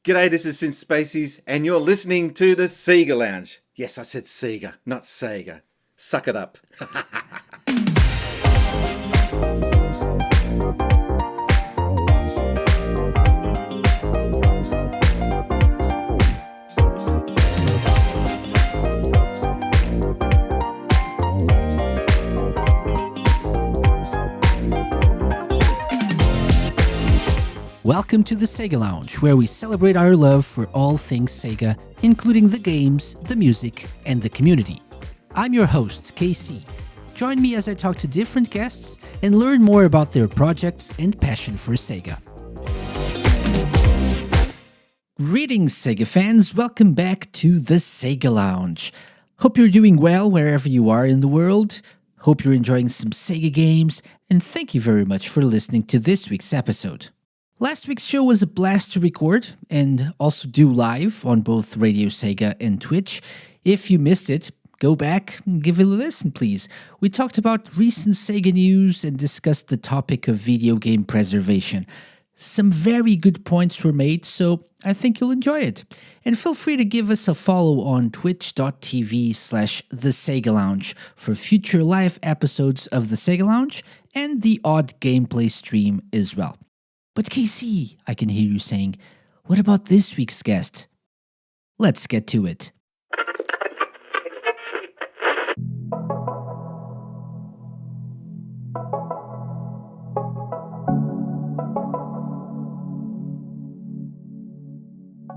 G'day, this is Spacies, and you're listening to the SEGA Lounge. Yes, I said SEGA, not Sega. Suck it up. Welcome to the SEGA Lounge, where we celebrate our love for all things SEGA, including the games, the music, and the community. I'm your host, KC. Join me as I talk to different guests and learn more about their projects and passion for SEGA. Greetings, SEGA fans. Welcome back to the SEGA Lounge. Hope you're doing well wherever you are in the world. Hope you're enjoying some SEGA games, and thank you very much for listening to this week's episode. Last week's show was a blast to record and also do live on both Radio SEGA and Twitch. If you missed it, go back and give it a listen, please. We talked about recent SEGA news and discussed the topic of video game preservation. Some very good points were made, so I think you'll enjoy it. And feel free to give us a follow on twitch.tv/The Lounge for future live episodes of The SEGA Lounge and the odd gameplay stream as well. But KC, I can hear you saying, what about this week's guest? Let's get to it.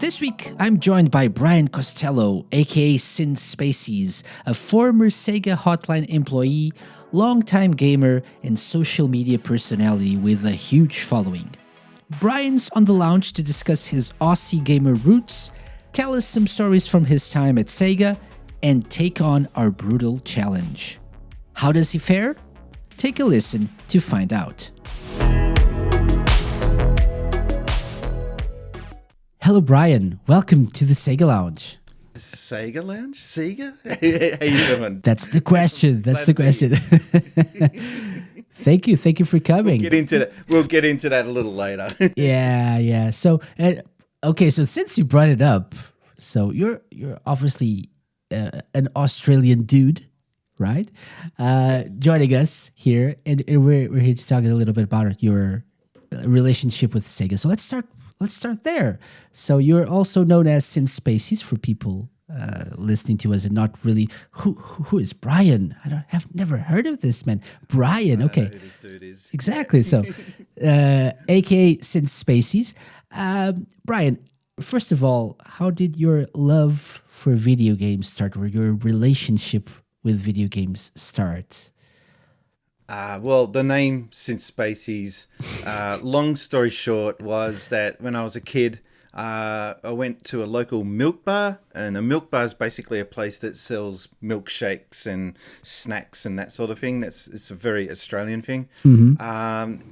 This week, I'm joined by Brian Costelloe, aka Spacies, a former SEGA Hotline employee, longtime gamer, and social media personality with a huge following. Brian's on the lounge to discuss his Aussie gamer roots, tell us some stories from his time at SEGA, and take on our brutal challenge. How does he fare? Take a listen to find out. Hello, Brian. Welcome to the SEGA Lounge. SEGA Lounge? SEGA? How you doing? That's the question. Thank you for coming. We'll get into that a little later. Yeah. So, so since you brought it up, so you're obviously an Australian dude, right? Joining us here, and we're here to talk a little bit about your relationship with SEGA. So let's start there. So you're also known as Spacies for people listening to us and not really who is Brian? Have never heard of this man. Brian, okay. Who this dude is. Exactly. So aka Spacies. Brian, first of all, how did your love for video games start, or your relationship with video games start? Well, the name Spacies, long story short, was that when I was a kid, I went to a local milk bar, and a milk bar is basically a place that sells milkshakes and snacks and that sort of thing. It's a very Australian thing, and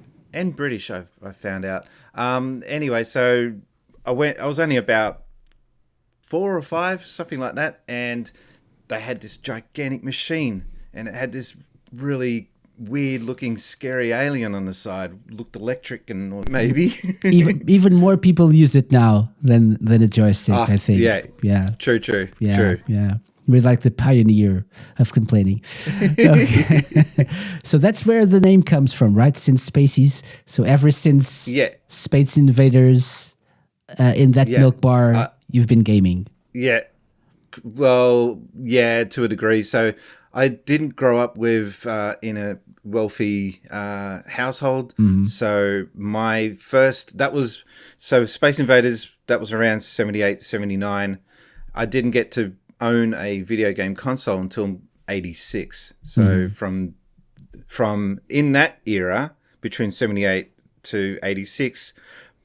British. I found out. Anyway, so I went. I was only about 4 or 5, something like that, and they had this gigantic machine, and it had this really weird looking scary alien on the side. Looked electric, and maybe even more people use it now than a joystick, I think. Yeah. True. Yeah. We're like the pioneer of complaining. Okay. So that's where the name comes from, right? Since Spacies. So ever since Space Invaders in that milk bar, you've been gaming. Yeah. Well, yeah, to a degree. So I didn't grow up with in a wealthy household. So my first, Space Invaders, that was around 78, 79. I didn't get to own a video game console until 86. So from in that era, between 78 to 86,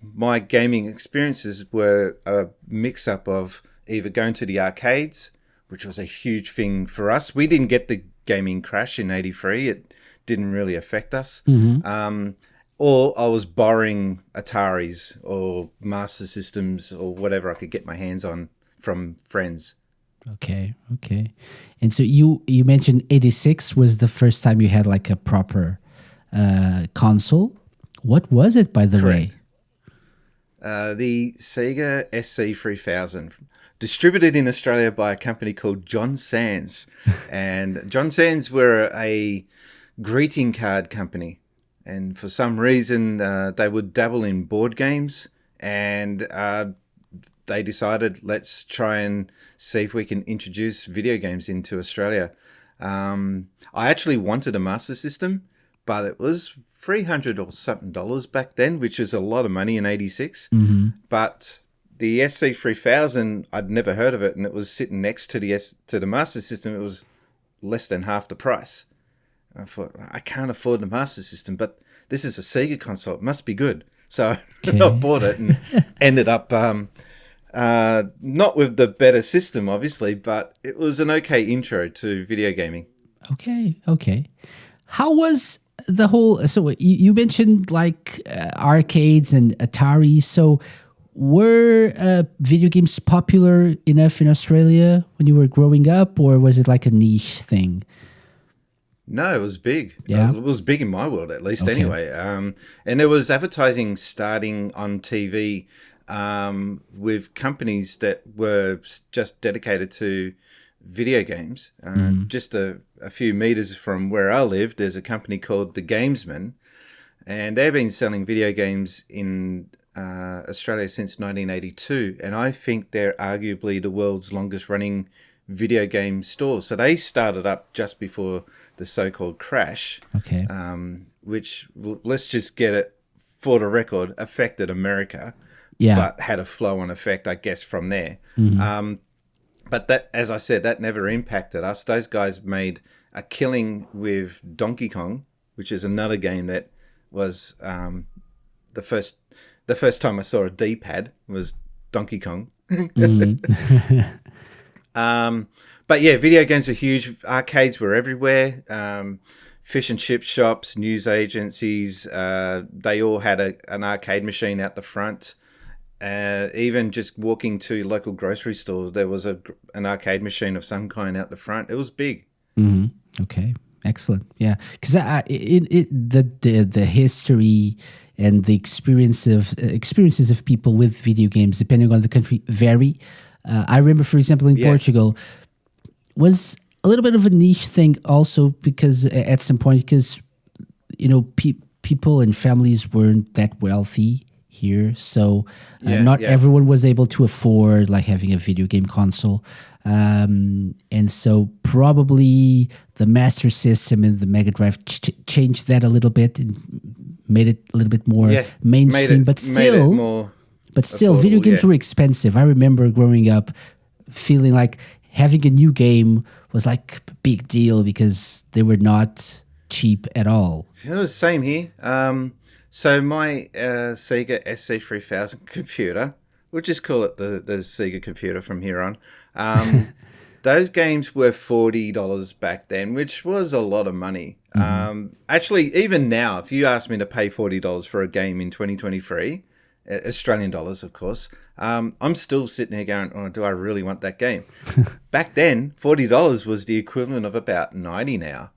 my gaming experiences were a mix-up of either going to the arcades, which was a huge thing for us. We didn't get the gaming crash in 83. It didn't really affect us. Or I was borrowing Ataris or Master Systems or whatever I could get my hands on from friends. Okay. And so you mentioned 86 was the first time you had like a proper console. What was it, by the way? The SEGA SC3000, distributed in Australia by a company called John Sands. And John Sands were a greeting card company. And for some reason, they would dabble in board games. And they decided, let's try and see if we can introduce video games into Australia. I actually wanted a Master System, but it was $300 or something back then, which is a lot of money in '86. Mm-hmm. But the SC3000, I'd never heard of it, and it was sitting next to the Master System. It was less than half the price. I thought, I can't afford the Master System, but this is a Sega console. It must be good. So I bought it and ended up not with the better system, obviously, but it was an okay intro to video gaming. Okay. How was the whole? So you mentioned like arcades and Atari. So were video games popular enough in Australia when you were growing up, or was it like a niche thing? No, it was big. Yeah. It was big in my world, at least, anyway. And there was advertising starting on TV with companies that were just dedicated to video games. Just a few meters from where I lived, there's a company called The Gamesman, and they've been selling video games in Australia since 1982, and I think they're arguably the world's longest running video game store. So they started up just before the so-called crash, which, let's just get it for the record, affected America, but had a flow-on effect, I guess, from there. But that, as I said, that never impacted us. Those guys made a killing with Donkey Kong, which is another game that was the first time I saw a D-pad was Donkey Kong. But yeah, video games were huge. Arcades were everywhere. Fish and chip shops, news agencies, they all had an arcade machine out the front. Even just walking to local grocery stores, there was an arcade machine of some kind out the front. It was big. Okay, excellent. Yeah, because the history and the experiences of people with video games, depending on the country, vary. I remember, for example, in Portugal, was a little bit of a niche thing also because at some point, because people and families weren't that wealthy here, so not everyone was able to afford like having a video game console, and so probably the Master System and the Mega Drive changed that a little bit and made it a little bit more mainstream, but still video games were expensive. I remember growing up feeling like having a new game was like a big deal because they were not cheap at all. It was the same here. So my SEGA SC3000 computer, we'll just call it the SEGA computer from here on, those games were $40 back then, which was a lot of money. Actually, even now, if you ask me to pay $40 for a game in 2023, Australian dollars, of course, I'm still sitting here going, oh, do I really want that game? Back then, $40 was the equivalent of about 90 now,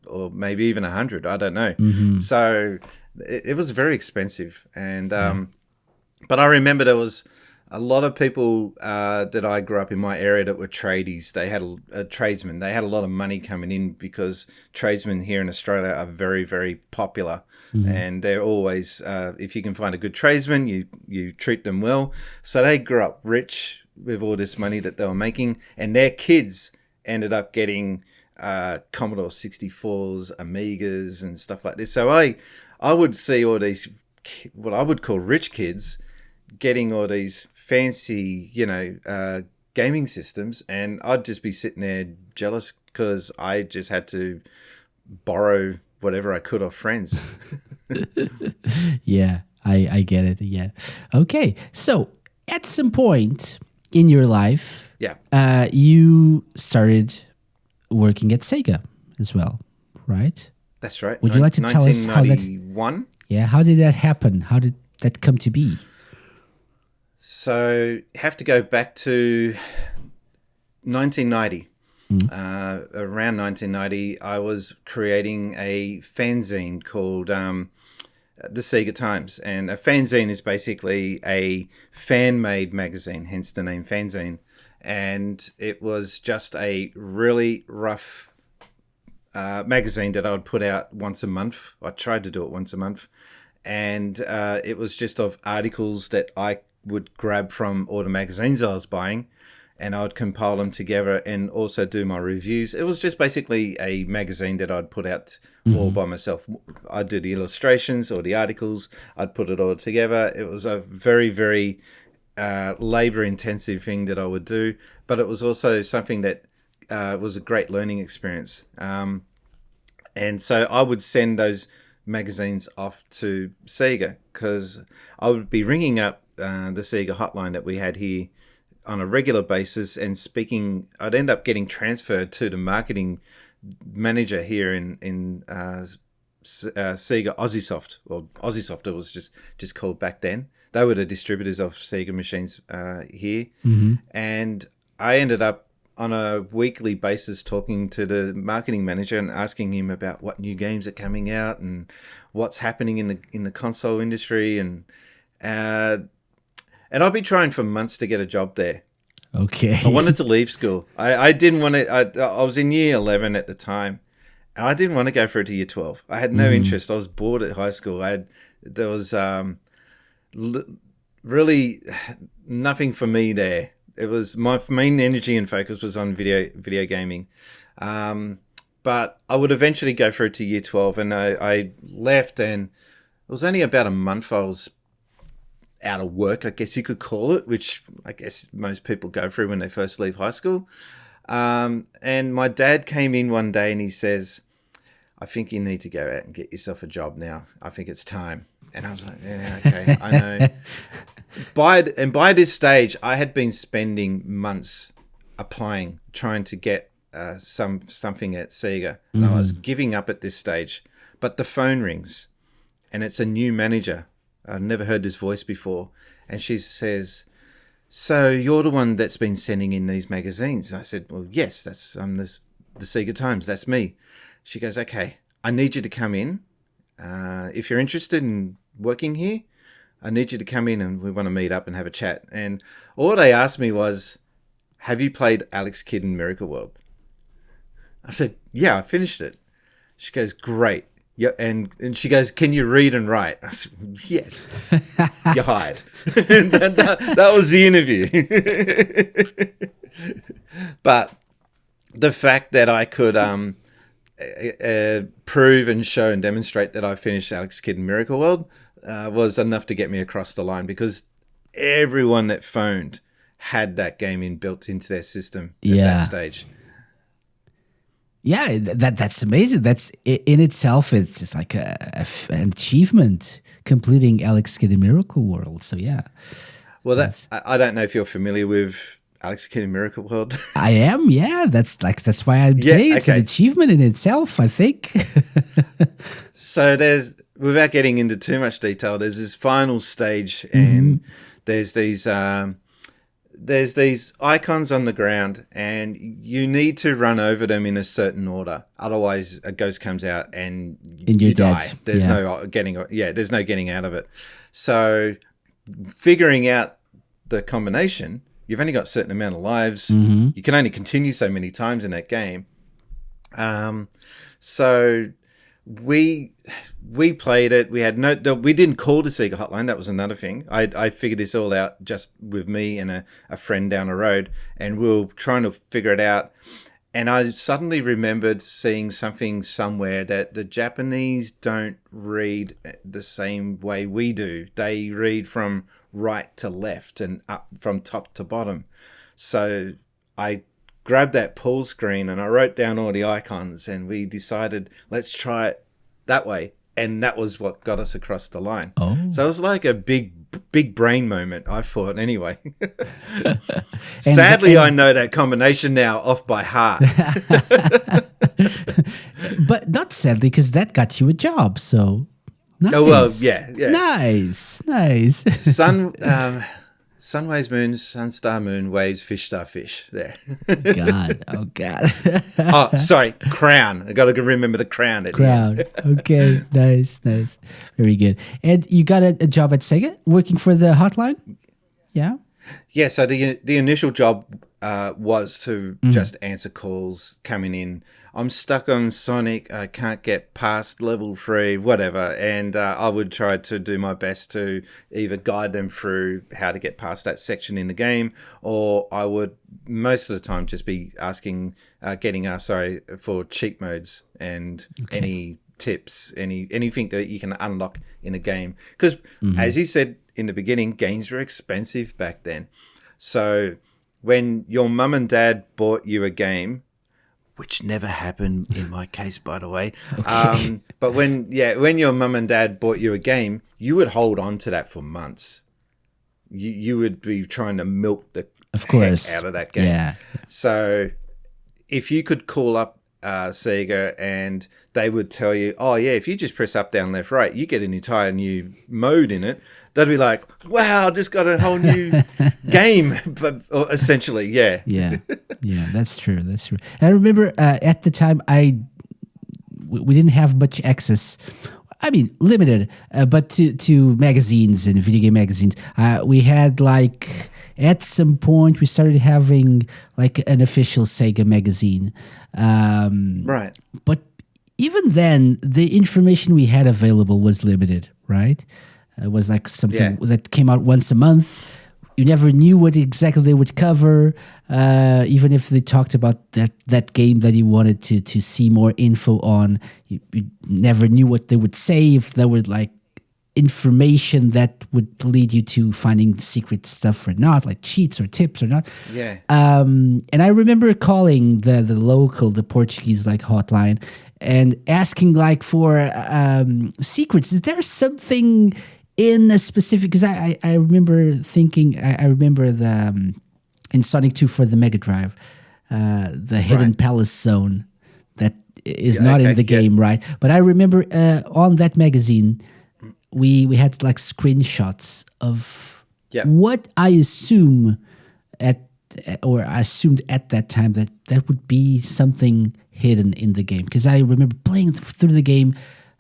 or maybe even 100. I don't know. So it was very expensive. And but I remember there was a lot of people that I grew up in my area that were tradies. They had a tradesmen. They had a lot of money coming in because tradesmen here in Australia are very, very popular. And they're always, if you can find a good tradesman, you treat them well. So they grew up rich with all this money that they were making, and their kids ended up getting Commodore 64s, Amigas, and stuff like this. So I would see all these, what I would call rich kids, getting all these fancy, gaming systems, and I'd just be sitting there jealous because I just had to borrow whatever I could off friends. Yeah, I get it. Yeah. Okay. So at some point in your life, you started working at SEGA as well, right? That's right. Would you like to tell us how that? 1991. Yeah. How did that happen? How did that come to be? So have to go back to 1990. Around 1990, I was creating a fanzine called the SEGA Times. And a fanzine is basically a fan-made magazine, hence the name fanzine. And it was just a really rough magazine that I would put out once a month. I tried to do it once a month. And it was just of articles that I would grab from all the magazines I was buying, and I would compile them together and also do my reviews. It was just basically a magazine that I'd put out all by myself. I'd do the illustrations or the articles. I'd put it all together. It was a very, very labor-intensive thing that I would do, but it was also something that was a great learning experience. And so I would send those magazines off to SEGA because I would be ringing up the SEGA hotline that we had here on a regular basis and speaking. I'd end up getting transferred to the marketing manager here in SEGA Aussiesoft, or Aussiesoft it was just called back then. They were the distributors of SEGA machines here. And I ended up on a weekly basis talking to the marketing manager and asking him about what new games are coming out and what's happening in the console industry, and I've been trying for months to get a job there. Okay. I wanted to leave school. I didn't want to. I was in year 11 at the time, and I didn't want to go through to year 12. I had no interest. I was bored at high school. There was really nothing for me there. It was my main energy and focus was on video gaming. But I would eventually go through to year 12, and I left, and it was only about a month I was out of work, I guess you could call it, which I guess most people go through when they first leave high school. And my dad came in one day and he says, I think you need to go out and get yourself a job now. I think it's time. And I was like, yeah, okay, I know. By this stage, I had been spending months applying, trying to get something at SEGA. And I was giving up at this stage. But the phone rings, and it's a new manager. I've never heard this voice before. And she says, so you're the one that's been sending in these magazines? And I said, well, yes, I'm the SEGA Times. That's me. She goes, okay, I need you to come in. If you're interested in working here, I need you to come in and we want to meet up and have a chat. And all they asked me was, have you played Alex Kidd in Miracle World? I said, yeah, I finished it. She goes, great. Yeah, and she goes, can you read and write? I said, yes. You're hired. that was the interview. But the fact that I could prove and show and demonstrate that I finished Alex Kidd in Miracle World was enough to get me across the line, because everyone that phoned had that game built into their system at that stage. Yeah, that's amazing. That's in itself. It's just like an achievement, completing Alex Kidd in Miracle World. So yeah. Well, I don't know if you're familiar with Alex Kidd in Miracle World. I am. Yeah, that's why I'm saying it's an achievement in itself, I think. So without getting into too much detail, there's this final stage, and there's these icons on the ground, and you need to run over them in a certain order. Otherwise, a ghost comes out and you die. Dead. There's no getting out of it. So figuring out the combination, you've only got a certain amount of lives. You can only continue so many times in that game. So we played it. We didn't call the SEGA hotline. That was another thing. I figured this all out just with me and a friend down the road, and we were trying to figure it out. And I suddenly remembered seeing something somewhere that the Japanese don't read the same way we do. They read from right to left and up from top to bottom. So I grabbed that pull screen and I wrote down all the icons, and we decided, let's try it that way. And that was what got us across the line. Oh. So it was like a big brain moment, I thought, anyway. Sadly, I know that combination now off by heart. But not sadly, because that got you a job, so nice. Oh, well, yeah. Nice. Sun waves moon, sun star moon waves fish star fish. There. God, oh God. Oh, sorry, crown. I got to remember the crown at the Crown. end. Okay, nice, nice, very good. And you got a job at Sega, working for the hotline. Yeah. Yeah, so the initial job was to just answer calls coming in. I'm stuck on Sonic. I can't get past level 3, whatever. And I would try to do my best to either guide them through how to get past that section in the game, or I would most of the time just be asking, for cheat modes and any tips, anything that you can unlock in a game. Because as you said in the beginning, games were expensive back then. So when your mum and dad bought you a game, which never happened in my case, by the way. But when your mum and dad bought you a game, you would hold on to that for months. You would be trying to milk the heck out of that game. Yeah. So if you could call up SEGA and they would tell you, oh yeah, if you just press up, down, left, right, you get an entire new mode in it. They'd be like, wow, just got a whole new game, but essentially, yeah. Yeah, that's true. That's true. And I remember at the time, we didn't have much access. I mean, limited, but to magazines and video game magazines. We had at some point we started having an official Sega magazine. Right. But even then, the information we had available was limited, right? It was something that came out once a month. You never knew what exactly they would cover, even if they talked about that game that you wanted to see more info on. You never knew what they would say, if there was information that would lead you to finding secret stuff or not, like cheats or tips or not. Yeah. And I remember calling the Portuguese hotline and asking for secrets. Is there something in a specific, because I remember thinking, I remember in Sonic 2 for the Mega Drive, the Hidden Palace Zone that is not in the game, right? But I remember on that magazine, we had screenshots of what I assumed at that time that would be something hidden in the game. Because I remember playing through the game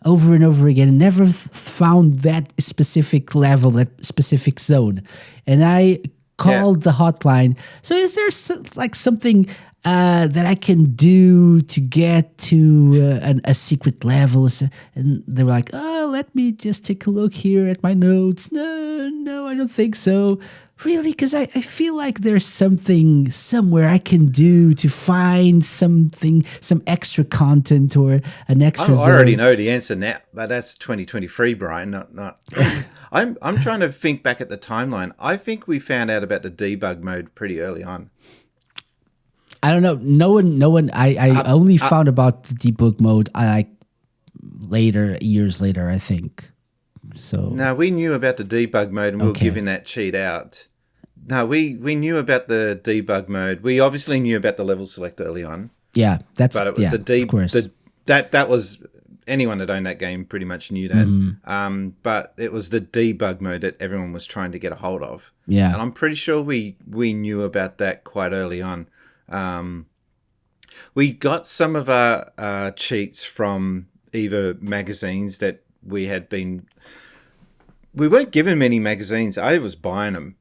over and over again and never found that specific level, that specific zone. And I called the hotline. So is there something that I can do to get to a secret level? And they were like, oh, let me just take a look here at my notes. No, I don't think so. Really? Because I feel like there's something somewhere I can do to find something, some extra content or an extra zone. I already know the answer now, but that's 2023, Brian. Not. I'm trying to think back at the timeline. I think we found out about the debug mode pretty early on. I don't know. No one. I only found about the debug mode years later, I think. So no, we knew about the debug mode, and we were giving that cheat out. No, we knew about the debug mode. We obviously knew about the level select early on. Yeah, but it was of course. That was anyone that owned that game pretty much knew that. Mm-hmm. But it was the debug mode that everyone was trying to get a hold of. Yeah, and I'm pretty sure we knew about that quite early on. We got some of our cheats from either magazines that we had been. We weren't given many magazines. I was buying them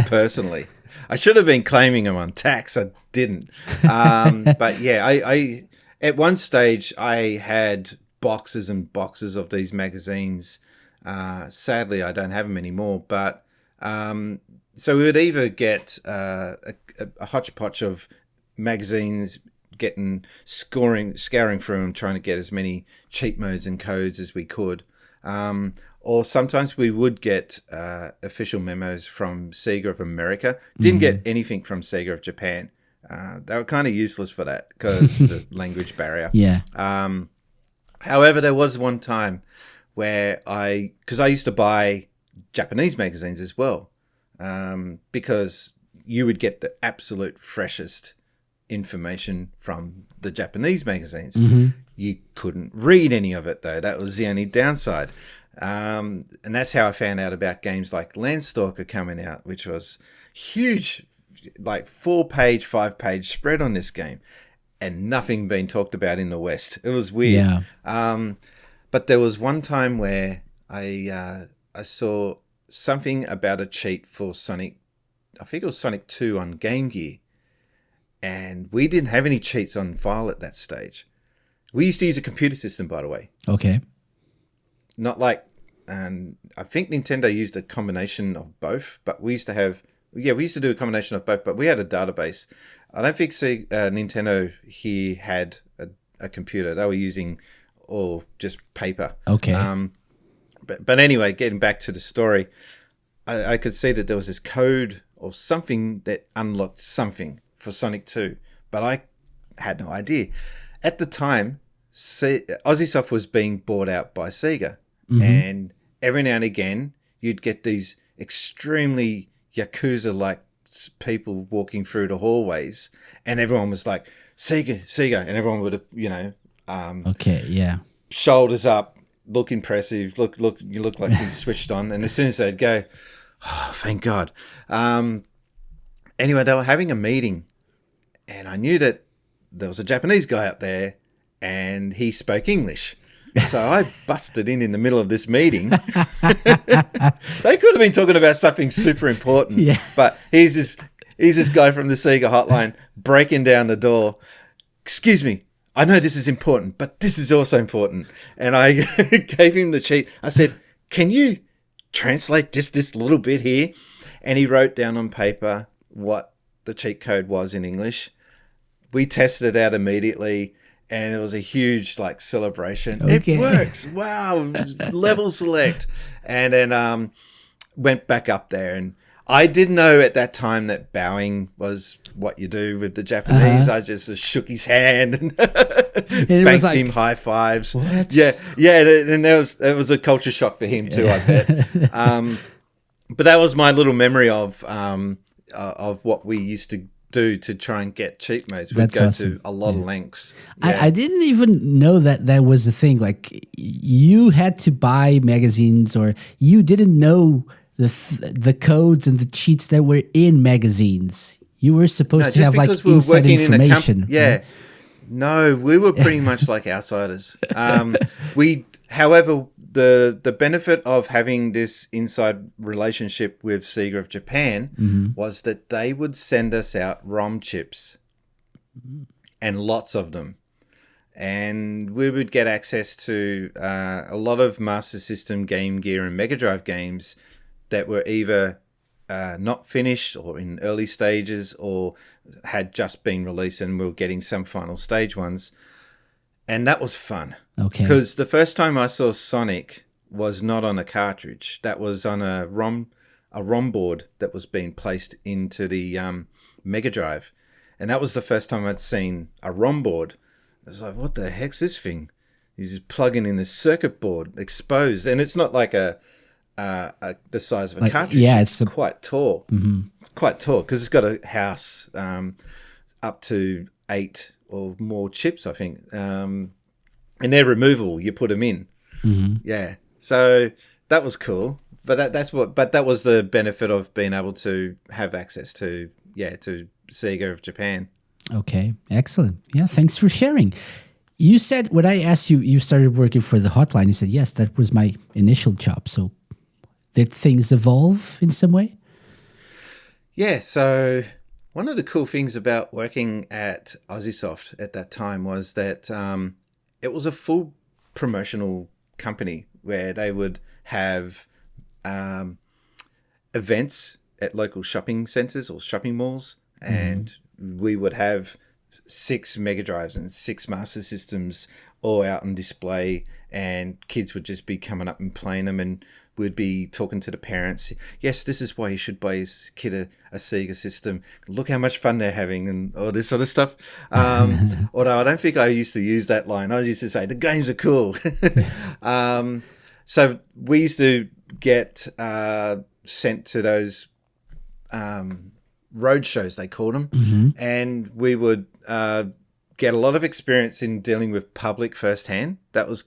personally. I should have been claiming them on tax. I didn't. But yeah, I at one stage I had boxes and boxes of these magazines. Sadly, I don't have them anymore. But so we would either get a hodgepodge of magazines, scouring through them, trying to get as many cheat modes and codes as we could. Or sometimes we would get official memos from SEGA of America. Didn't get anything from SEGA of Japan. They were kind of useless for that because the language barrier. Yeah. However, there was one time where because I used to buy Japanese magazines as well, because you would get the absolute freshest information from the Japanese magazines. You couldn't read any of it though. That was the only downside. And that's how I found out about games like Landstalker coming out, which was huge, like 4-page, 5-page spread on this game, and nothing being talked about in the West. It was weird. Yeah. But there was one time where I saw something about a cheat for Sonic. I think it was Sonic 2 on Game Gear. And we didn't have any cheats on file at that stage. We used to use a computer system, by the way. Okay. Not like, I think Nintendo used a combination of both, but we used to do a combination of both, but we had a database. I don't think Nintendo here had a computer. They were using all just paper. Okay. But anyway, getting back to the story, I could see that there was this code or something that unlocked something for Sonic 2, but I had no idea. At the time, Aussiesoft was being bought out by SEGA, and every now and again, you'd get these extremely Yakuza-like people walking through the hallways, and everyone was like, SEGA, and everyone would have, okay, yeah. shoulders up, look impressive, you look like you switched on, and as soon as they'd go, oh, thank God. Anyway, they were having a meeting, and I knew that there was a Japanese guy up there, and he spoke English. So I busted in the middle of this meeting. They could have been talking about something super important, yeah. But here's this guy from the SEGA hotline breaking down the door. Excuse me, I know this is important, but this is also important. And I gave him the cheat. I said, can you translate this little bit here? And he wrote down on paper what the cheat code was in English. We tested it out immediately, and it was a huge celebration. Okay. It works. Wow. Level select. And then went back up there, and I didn't know at that time that bowing was what you do with the Japanese. I just shook his hand and thanked him, high fives. What? Yeah. And it was a culture shock for him too, I bet. But that was my little memory of what we used to do to try and get cheat modes. We'd go to a lot of lengths. Yeah. I didn't even know that was a thing. Like, you had to buy magazines, or you didn't know the codes and the cheats that were in magazines. You were supposed to have inside information. Right? No, we were pretty much like outsiders. However, the benefit of having this inside relationship with SEGA of Japan was that they would send us out ROM chips, and lots of them. And we would get access to a lot of Master System, Game Gear, and Mega Drive games that were either not finished or in early stages, or had just been released, and we were getting some final stage ones. And that was fun. Okay. Because the first time I saw Sonic was not on a cartridge. That was on a ROM board that was being placed into the Mega Drive. And that was the first time I'd seen a ROM board. I was like, what the heck's this thing? He's just plugging in this circuit board exposed. And it's not like the size of a cartridge. Yeah, it's quite tall. It's quite tall because it's got a house up to 8 or more chips, I think. And they're removable. You put them in. Yeah. So that was cool. But that was the benefit of being able to have access to SEGA of Japan. Okay, excellent. Yeah, thanks for sharing. You said, when I asked you started working for the hotline, you said, yes, that was my initial job. So did things evolve in some way? Yeah, so one of the cool things about working at Aussiesoft at that time was that it was a full promotional company where they would have events at local shopping centres or shopping malls, and we would have 6 Mega Drives and 6 Master Systems all out on display, and kids would just be coming up and playing them, and we'd be talking to the parents. Yes, this is why you should buy his kid a SEGA system. Look how much fun they're having, and all this sort of stuff. Although I don't think I used to use that line. I used to say, the games are cool. So we used to get sent to those road shows, they called them, and we would get a lot of experience in dealing with public firsthand. That was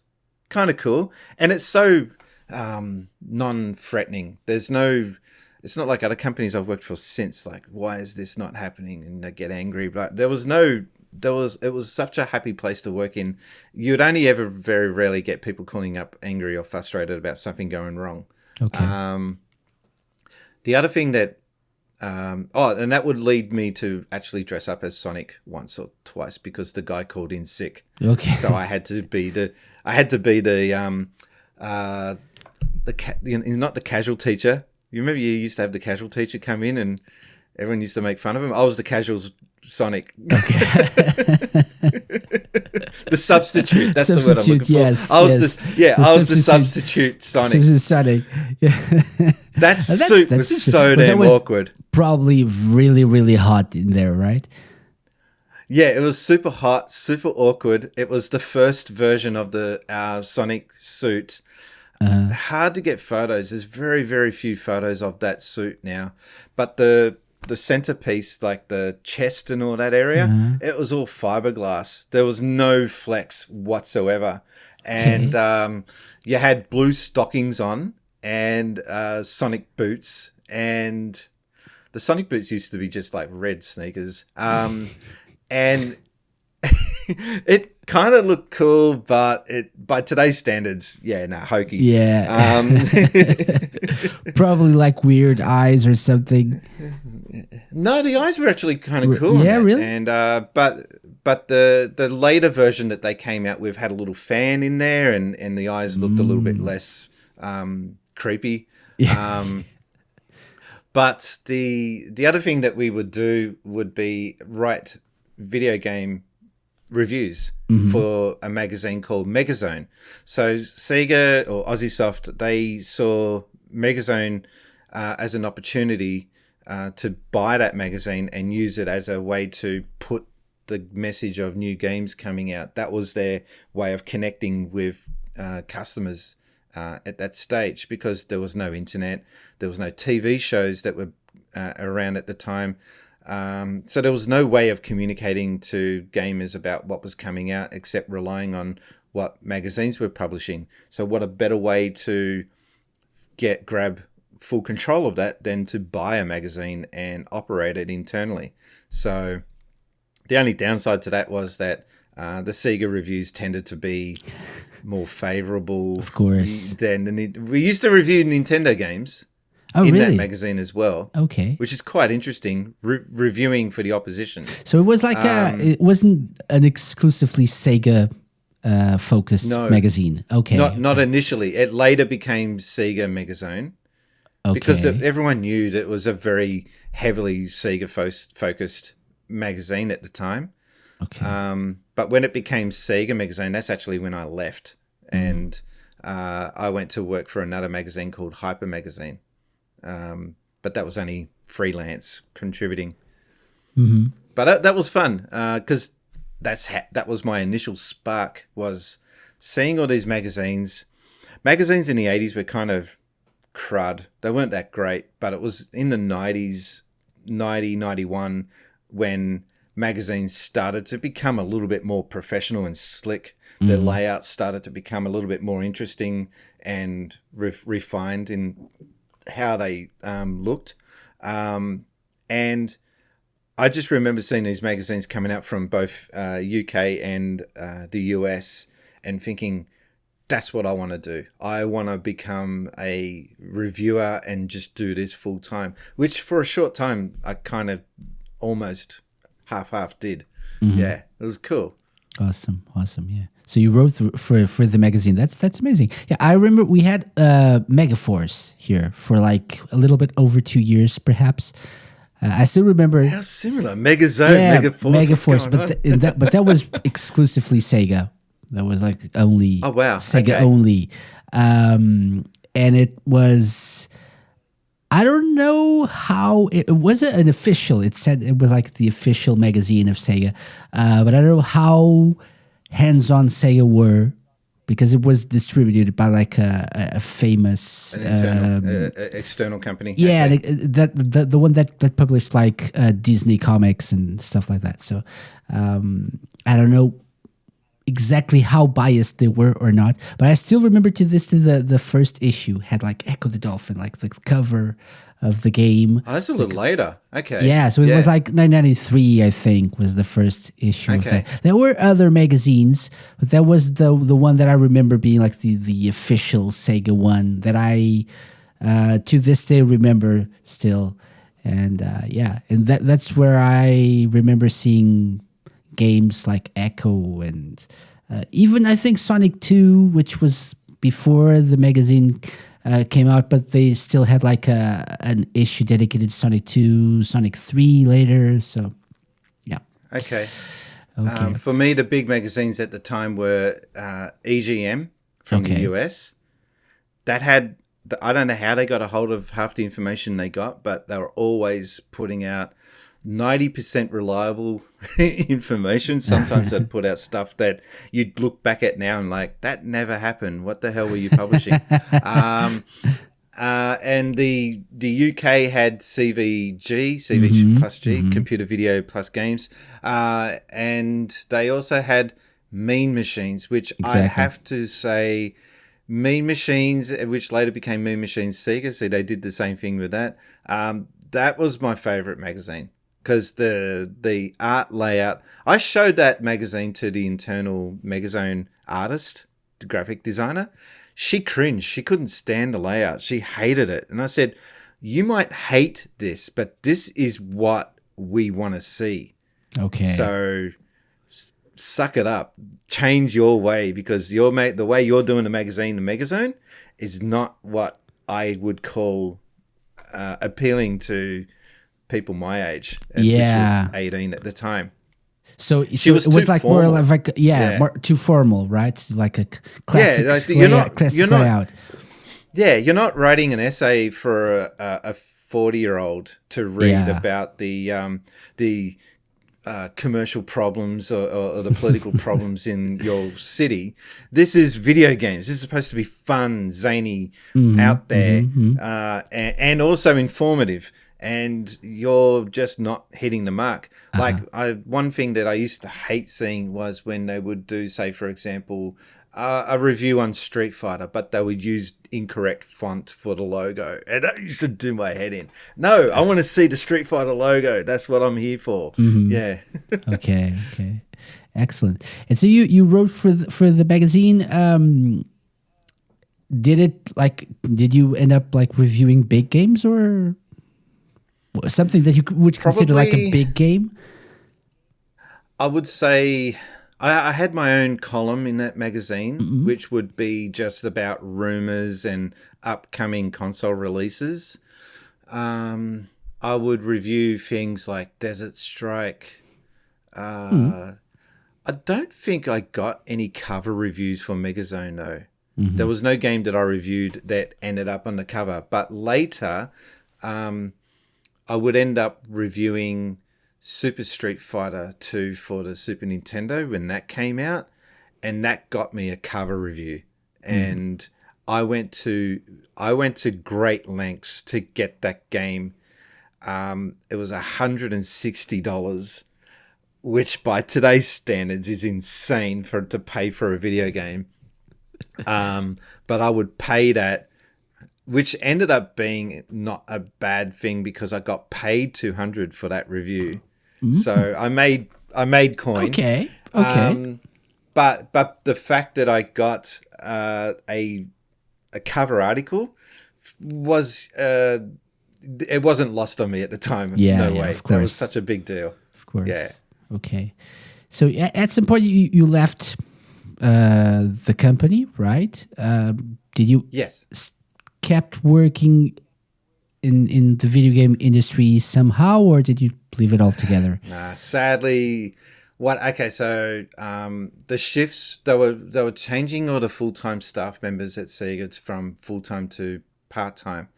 kind of cool. And it's so non-threatening. There's no. It's not like other companies I've worked for since. Like, why is this not happening? And they get angry. But there was no. There was. It was such a happy place to work in. You'd only ever very rarely get people calling up angry or frustrated about something going wrong. Okay. The other thing that. And that would lead me to actually dress up as Sonic once or twice because the guy called in sick. Okay. So I had to be the. Not the casual teacher. You remember you used to have the casual teacher come in and everyone used to make fun of him? I was the casual Sonic. Okay. The substitute. That's the word I'm looking for. Yes, I was the substitute Sonic. Substitute Sonic. Yeah. That suit was so damn awkward. Probably really, really hot in there, right? Yeah, it was super hot, super awkward. It was the first version of the Sonic suit. Hard to get photos. There's very, very few photos of that suit now. But the centerpiece, like the chest and all that area, it was all fiberglass. There was no flex whatsoever. And you had blue stockings on and Sonic boots. And the Sonic boots used to be just like red sneakers. And it kind of looked cool, but by today's standards, hokey. Yeah. Probably like weird eyes or something. No, the eyes were actually kind of cool. Yeah, really? And but the later version that they came out with had a little fan in there, and the eyes looked a little bit less creepy. Yeah. But the other thing that we would do would be write video game reviews for a magazine called Megazone. So SEGA or Aussiesoft, they saw Megazone as an opportunity to buy that magazine and use it as a way to put the message of new games coming out. That was their way of connecting with customers at that stage, because there was no internet, there was no TV shows that were around at the time. So there was no way of communicating to gamers about what was coming out except relying on what magazines were publishing. So what a better way to grab full control of that than to buy a magazine and operate it internally. So the only downside to that was that the SEGA reviews tended to be more favorable. Of course. We used to review Nintendo games. That magazine as well. Okay. Which is quite interesting, reviewing for the opposition. So it was like it wasn't an exclusively Sega focused magazine. Okay. Not initially. It later became SEGA Megazone. Okay. Because everyone knew that it was a very heavily Sega focused magazine at the time. Okay. But when it became SEGA Magazine, that's actually when I left. And I went to work for another magazine called Hyper Magazine. But that was only freelance contributing. But that was fun because that was my initial spark, was seeing all these magazines. Magazines in the 80s were kind of crud. They weren't that great, but it was in the 90s, 90, 91, when magazines started to become a little bit more professional and slick. Their layouts started to become a little bit more interesting and refined in how they looked. And I just remember seeing these magazines coming out from both UK and the US and thinking, that's what I want to do. I want to become a reviewer and just do this full time, which for a short time I kind of almost half did. Yeah, it was cool. Awesome. Yeah. So you wrote for the magazine. That's amazing. Yeah, I remember we had Megaforce here for like a little bit over 2 years, perhaps. I still remember. How similar, Megazone, Megaforce, but that was exclusively Sega. That was like only Sega only, and it was. I don't know how it wasn't an official. It said it was like the official magazine of Sega, but I don't know how hands-on Sega were, because it was distributed by like a famous external company. Yeah, the one that published like Disney comics and stuff like that. So I don't know exactly how biased they were or not, but I still remember to this day the first issue had like Echo the Dolphin, like the cover of the game. Oh, that's a It's little like, later. Okay. yeah, so it was Yeah. like 1993, I think, was the first issue of Okay. that. There were other magazines, but that was the one that I remember being like the official Sega one that I to this day remember still. And yeah, and that's where I remember seeing games like Echo and even I think Sonic 2, which was before the magazine came out, but they still had like an issue dedicated to Sonic 2, Sonic 3 later. So, yeah. Okay. Okay. For me, the big magazines at the time were EGM from the Okay. US. That had, I don't know how they got a hold of half the information they got, but they were always putting out 90% reliable information. Sometimes they'd put out stuff that you'd look back at now and like, that never happened. What the hell were you publishing? And the UK had CVG plus G, Computer Video plus Games, and they also had Mean Machines, which I Exactly. have to say, Mean Machines, which later became Mean Machines SEGA, so they did the same thing with that. That was my favorite magazine because the art layout. I showed that magazine to the internal Megazone artist, the graphic designer. She cringed. She couldn't stand the layout. She hated it. And I said, you might hate this, but this is what we want to see. Okay. So suck it up. Change your way because the way you're doing the magazine, the Megazone, is not what I would call appealing to people my age, Yeah. which was 18 at the time. So, She was it was too like formal. more like Yeah. more too formal, right? It's like a classic like, classic layout. Yeah, you're not writing an essay for a 40-year-old to read Yeah. about the commercial problems or the political problems in your city. This is video games. This is supposed to be fun, zany, out there, and also informative. And you're just not hitting the mark. Like one thing that I used to hate seeing was when they would do, say, for example, a review on Street Fighter, but they would use incorrect font for the logo. And that used to do my head in. No, I want to see the Street Fighter logo. That's what I'm here for. Yeah. Okay. Excellent. And so you wrote for the magazine. Did you end up like reviewing big games or something that you would consider like a big game? I would say I had my own column in that magazine, which would be just about rumors and upcoming console releases. I would review things like Desert Strike. I don't think I got any cover reviews for Megazone, though. There was no game that I reviewed that ended up on the cover. But later, I would end up reviewing Super Street Fighter 2 for the Super Nintendo when that came out, and that got me a cover review. And I went to great lengths to get that game. It was $160, which by today's standards is insane to pay for a video game. But I would pay that, which ended up being not a bad thing because I got paid $200 for that review. So I made coin. Okay. But the fact that I got a cover article was it wasn't lost on me at the time. Yeah, no way. of course. That was such a big deal. Of course. Yeah. Okay. So at some point you left the company, right? Did you Yes. kept working in the video game industry somehow, or did you leave it altogether? Nah, sadly, so the shifts they were changing all the full-time staff members at SEGA from full-time to part-time,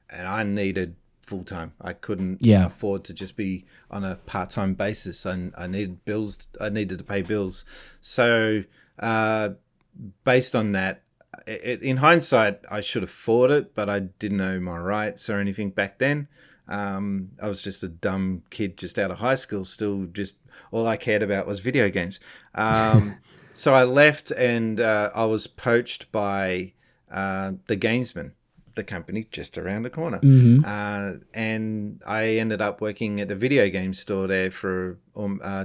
and I needed full-time. I couldn't afford to just be on a part-time basis, and I needed bills. I needed to pay bills. So based on that, in hindsight, I should afford it, but I didn't know my rights or anything back then. I was just a dumb kid just out of high school, still just all I cared about was video games. So I left, and I was poached by the Gamesman, the company just around the corner. And I ended up working at the video game store there for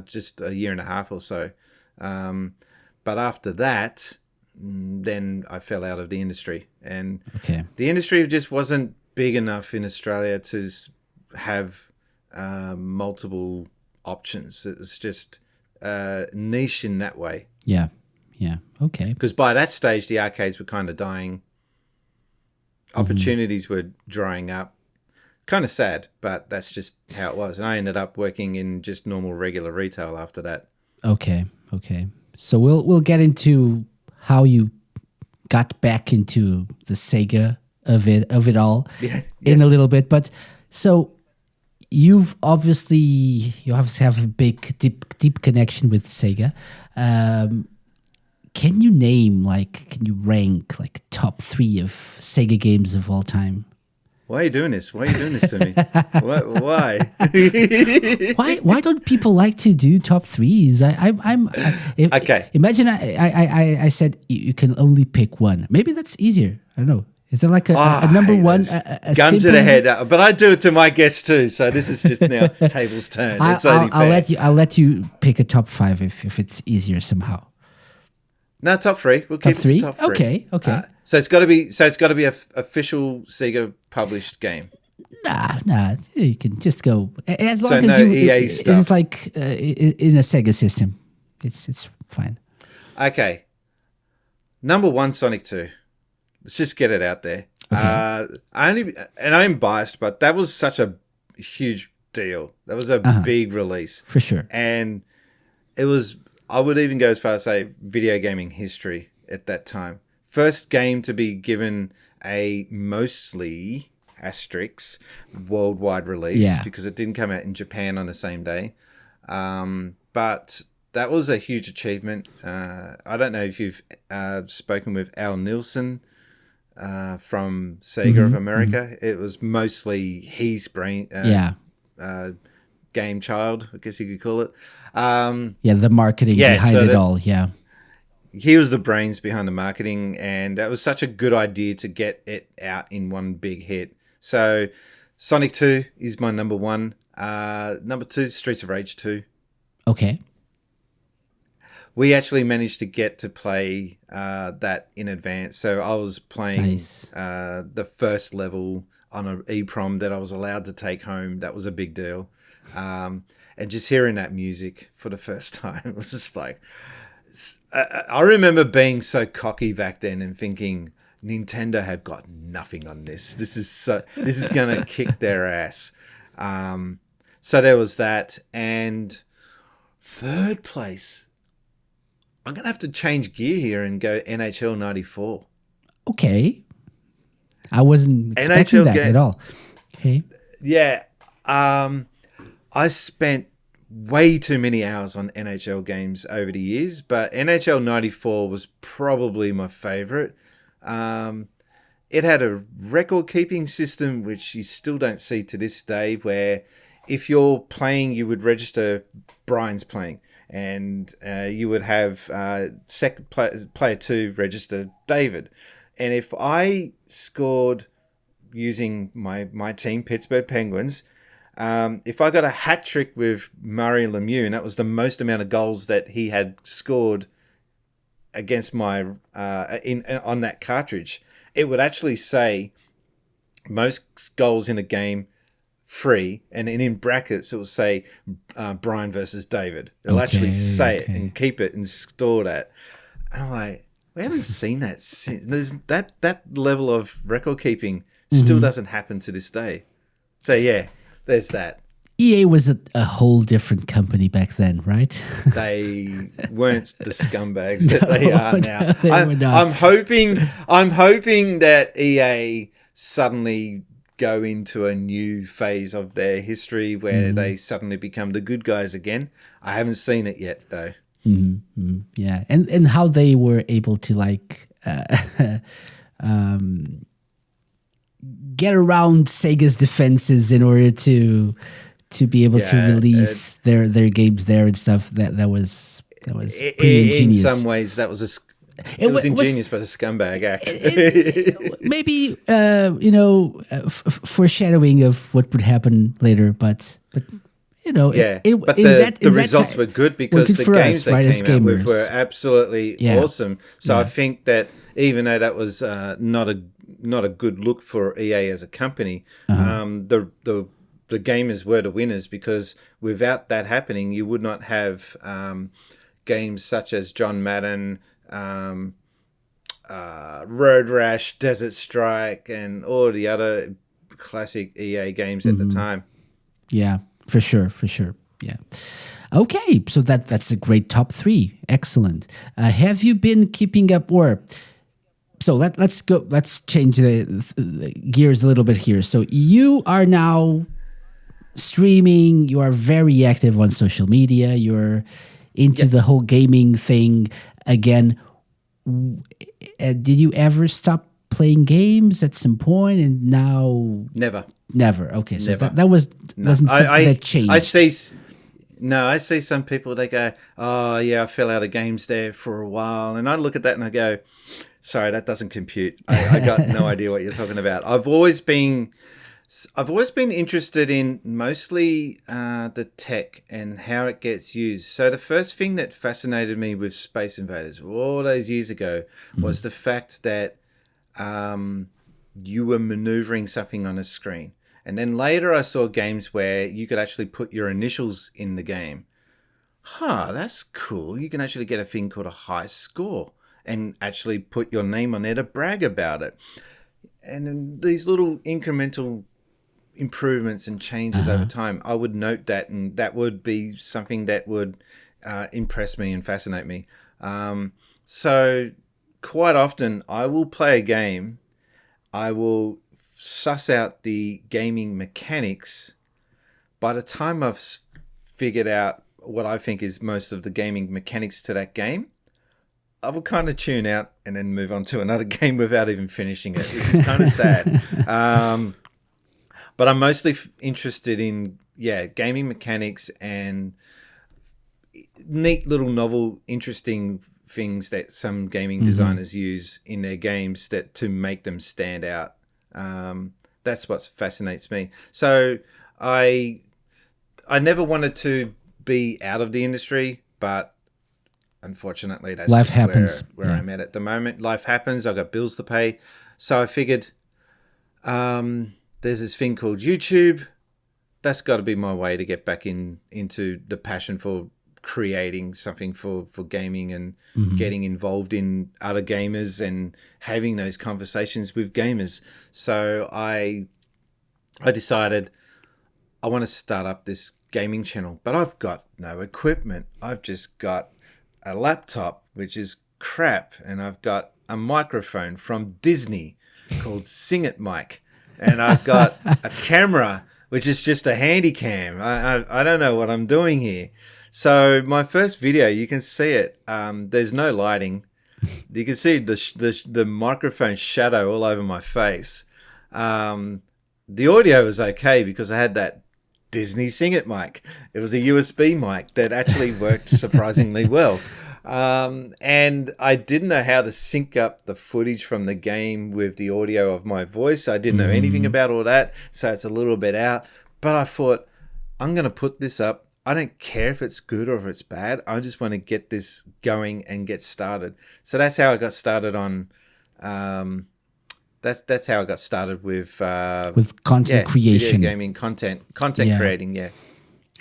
just a year and a half or so. But after that, then I fell out of the industry. And the industry just wasn't big enough in Australia to have multiple options. It was just niche in that way. Yeah. Yeah. Okay. Because by that stage, the arcades were kind of dying. Opportunities were drying up. Kind of sad, but that's just how it was. And I ended up working in just normal, regular retail after that. Okay. Okay. So we'll get into how you got back into the Sega of it all in a little bit. But so you obviously have a big, deep connection with Sega. Can you rank like top 3 of Sega games of all time? Why are you doing this? Why are you doing this to me? Why? Why don't people like to do top 3s? Okay. Imagine I said you can only pick one. Maybe that's easier. I don't know. Is there like a number one? A gun to the head. But I do it to my guests too. So this is just now tables turned. It's only fair. I'll let you pick a top 5 if it's easier somehow. No, top 3. We'll keep it to top 3. Okay. So it's got to be a official Sega published game. Nah. You can just go as long as EA stuff. It's like in a Sega system. It's fine. Okay. Number 1, Sonic 2. Let's just get it out there. Okay. I'm biased, but that was such a huge deal. That was a big release. For sure. And it was, I would even go as far as say, video gaming history at that time. First game to be given a mostly asterisk worldwide release because it didn't come out in Japan on the same day. But that was a huge achievement. I don't know if you've spoken with Al Nielsen from SEGA of America. It was mostly his brain game child, I guess you could call it. The marketing behind it all. Yeah. He was the brains behind the marketing, and that was such a good idea to get it out in one big hit. So Sonic 2 is my number 1. Number 2, Streets of Rage 2. Okay. We actually managed to get to play that in advance. So I was playing the first level on an EEPROM that I was allowed to take home. That was a big deal. And just hearing that music for the first time, it was just like... I remember being so cocky back then and thinking, Nintendo have got nothing on this. This is going to kick their ass. So there was that. And third place... I'm going to have to change gear here and go NHL 94. Okay. I wasn't expecting that at all. Okay. Yeah. I spent way too many hours on NHL games over the years, but NHL 94 was probably my favorite. It had a record-keeping system, which you still don't see to this day, where if you're playing, you would register Brian's playing. And you would have second player 2 register David. And if I scored using my team, Pittsburgh Penguins, if I got a hat trick with Mario Lemieux, and that was the most amount of goals that he had scored against my on that cartridge, it would actually say most goals in a game free, and in brackets it will say Brian versus David. It'll actually say it and keep it and store that. And I'm like, we haven't seen that since. There's that level of record keeping still doesn't happen to this day. So yeah, there's that. EA was a whole different company back then, right? They weren't the scumbags that they are now. I'm hoping that EA suddenly go into a new phase of their history where they suddenly become the good guys again. I haven't seen it yet, though. Yeah, and how they were able to get around Sega's defenses in order to be able to release their games there and stuff. That was That was pretty In ingenious. some ways, that was it was ingenious, but a scumbag act. Maybe foreshadowing of what would happen later, but Yeah, but the results were good because the games they came out with were absolutely awesome. So I think that even though that was not a good look for EA as a company, the gamers were the winners, because without that happening, you would not have games such as John Madden, Road Rash, Desert Strike, and all the other classic EA games at the time. Yeah, for sure. Yeah. Okay, so that's a great top 3. Excellent. Have you been keeping up, so let's change the gears a little bit here. So you are now streaming, you are very active on social media, you're into the whole gaming thing again. Did you ever stop playing games at some point? And now never. Okay, so that wasn't something that changed. I see some people, they go, oh yeah, I fell out of games there for a while, and I look at that and I go, sorry, that doesn't compute. I got no idea what you're talking about. I've always been interested in mostly the tech and how it gets used. So the first thing that fascinated me with Space Invaders all those years ago was the fact that you were maneuvering something on a screen. And then later I saw games where you could actually put your initials in the game. That's cool. You can actually get a thing called a high score and actually put your name on there to brag about it. And then these little incremental improvements and changes over time, I would note that, and that would be something that would impress me and fascinate me. So quite often I will play a game, I will suss out the gaming mechanics. By the time I've figured out what I think is most of the gaming mechanics to that game, I will kind of tune out and then move on to another game without even finishing it, which is kind of sad. But I'm mostly interested in, gaming mechanics and neat little novel, interesting things that some gaming designers use in their games to make them stand out. That's what fascinates me. So I never wanted to be out of the industry, but unfortunately that's life just happens. where I'm at the moment. Life happens. I've got bills to pay. So I figured there's this thing called YouTube. That's got to be my way to get back into the passion for creating something for gaming and getting involved in other gamers and having those conversations with gamers. So I decided I want to start up this gaming channel, but I've got no equipment. I've just got a laptop, which is crap, and I've got a microphone from Disney called Sing It Mic, and I've got a camera, which is just a handy cam. I don't know what I'm doing here. So my first video, you can see it. There's no lighting. You can see the microphone shadow all over my face. The audio was okay because I had that Disney Sing It mic. It was a USB mic that actually worked surprisingly well. And I didn't know how to sync up the footage from the game with the audio of my voice. I didn't know anything about all that, so it's a little bit out. But I thought, I'm going to put this up. I don't care if it's good or if it's bad. I just want to get this going and get started. So that's how I got started on. That's how I got started with content creation, video gaming content creating. Yeah.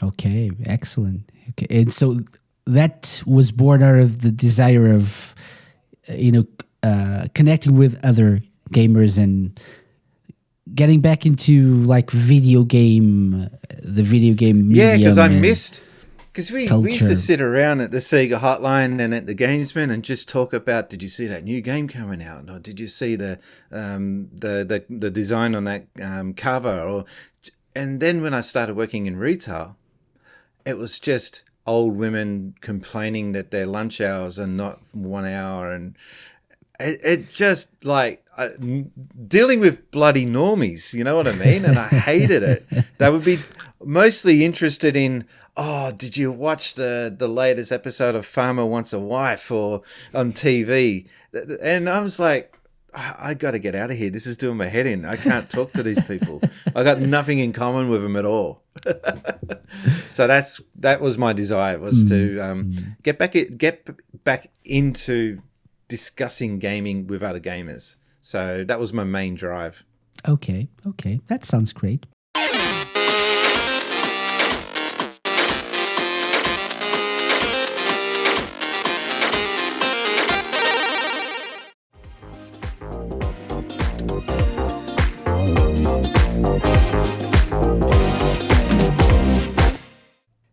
Okay, excellent. Okay, and so that was born out of the desire of, connecting with other gamers and getting back into like the video game medium. Yeah, because I missed. Because we used to sit around at the SEGA hotline and at the Gamesman and just talk about, did you see that new game coming out? Or did you see the design on that cover? And then when I started working in retail, it was just old women complaining that their lunch hours are not 1 hour. it just like dealing with bloody normies, you know what I mean? And I hated it. They would be mostly interested in, oh, did you watch the latest episode of Farmer Wants a Wife or on TV? And I was like, I got to get out of here. This is doing my head in. I can't talk to these people. I got nothing in common with them at all. So that was my desire, was to get back into discussing gaming with other gamers. So that was my main drive. Okay. That sounds great.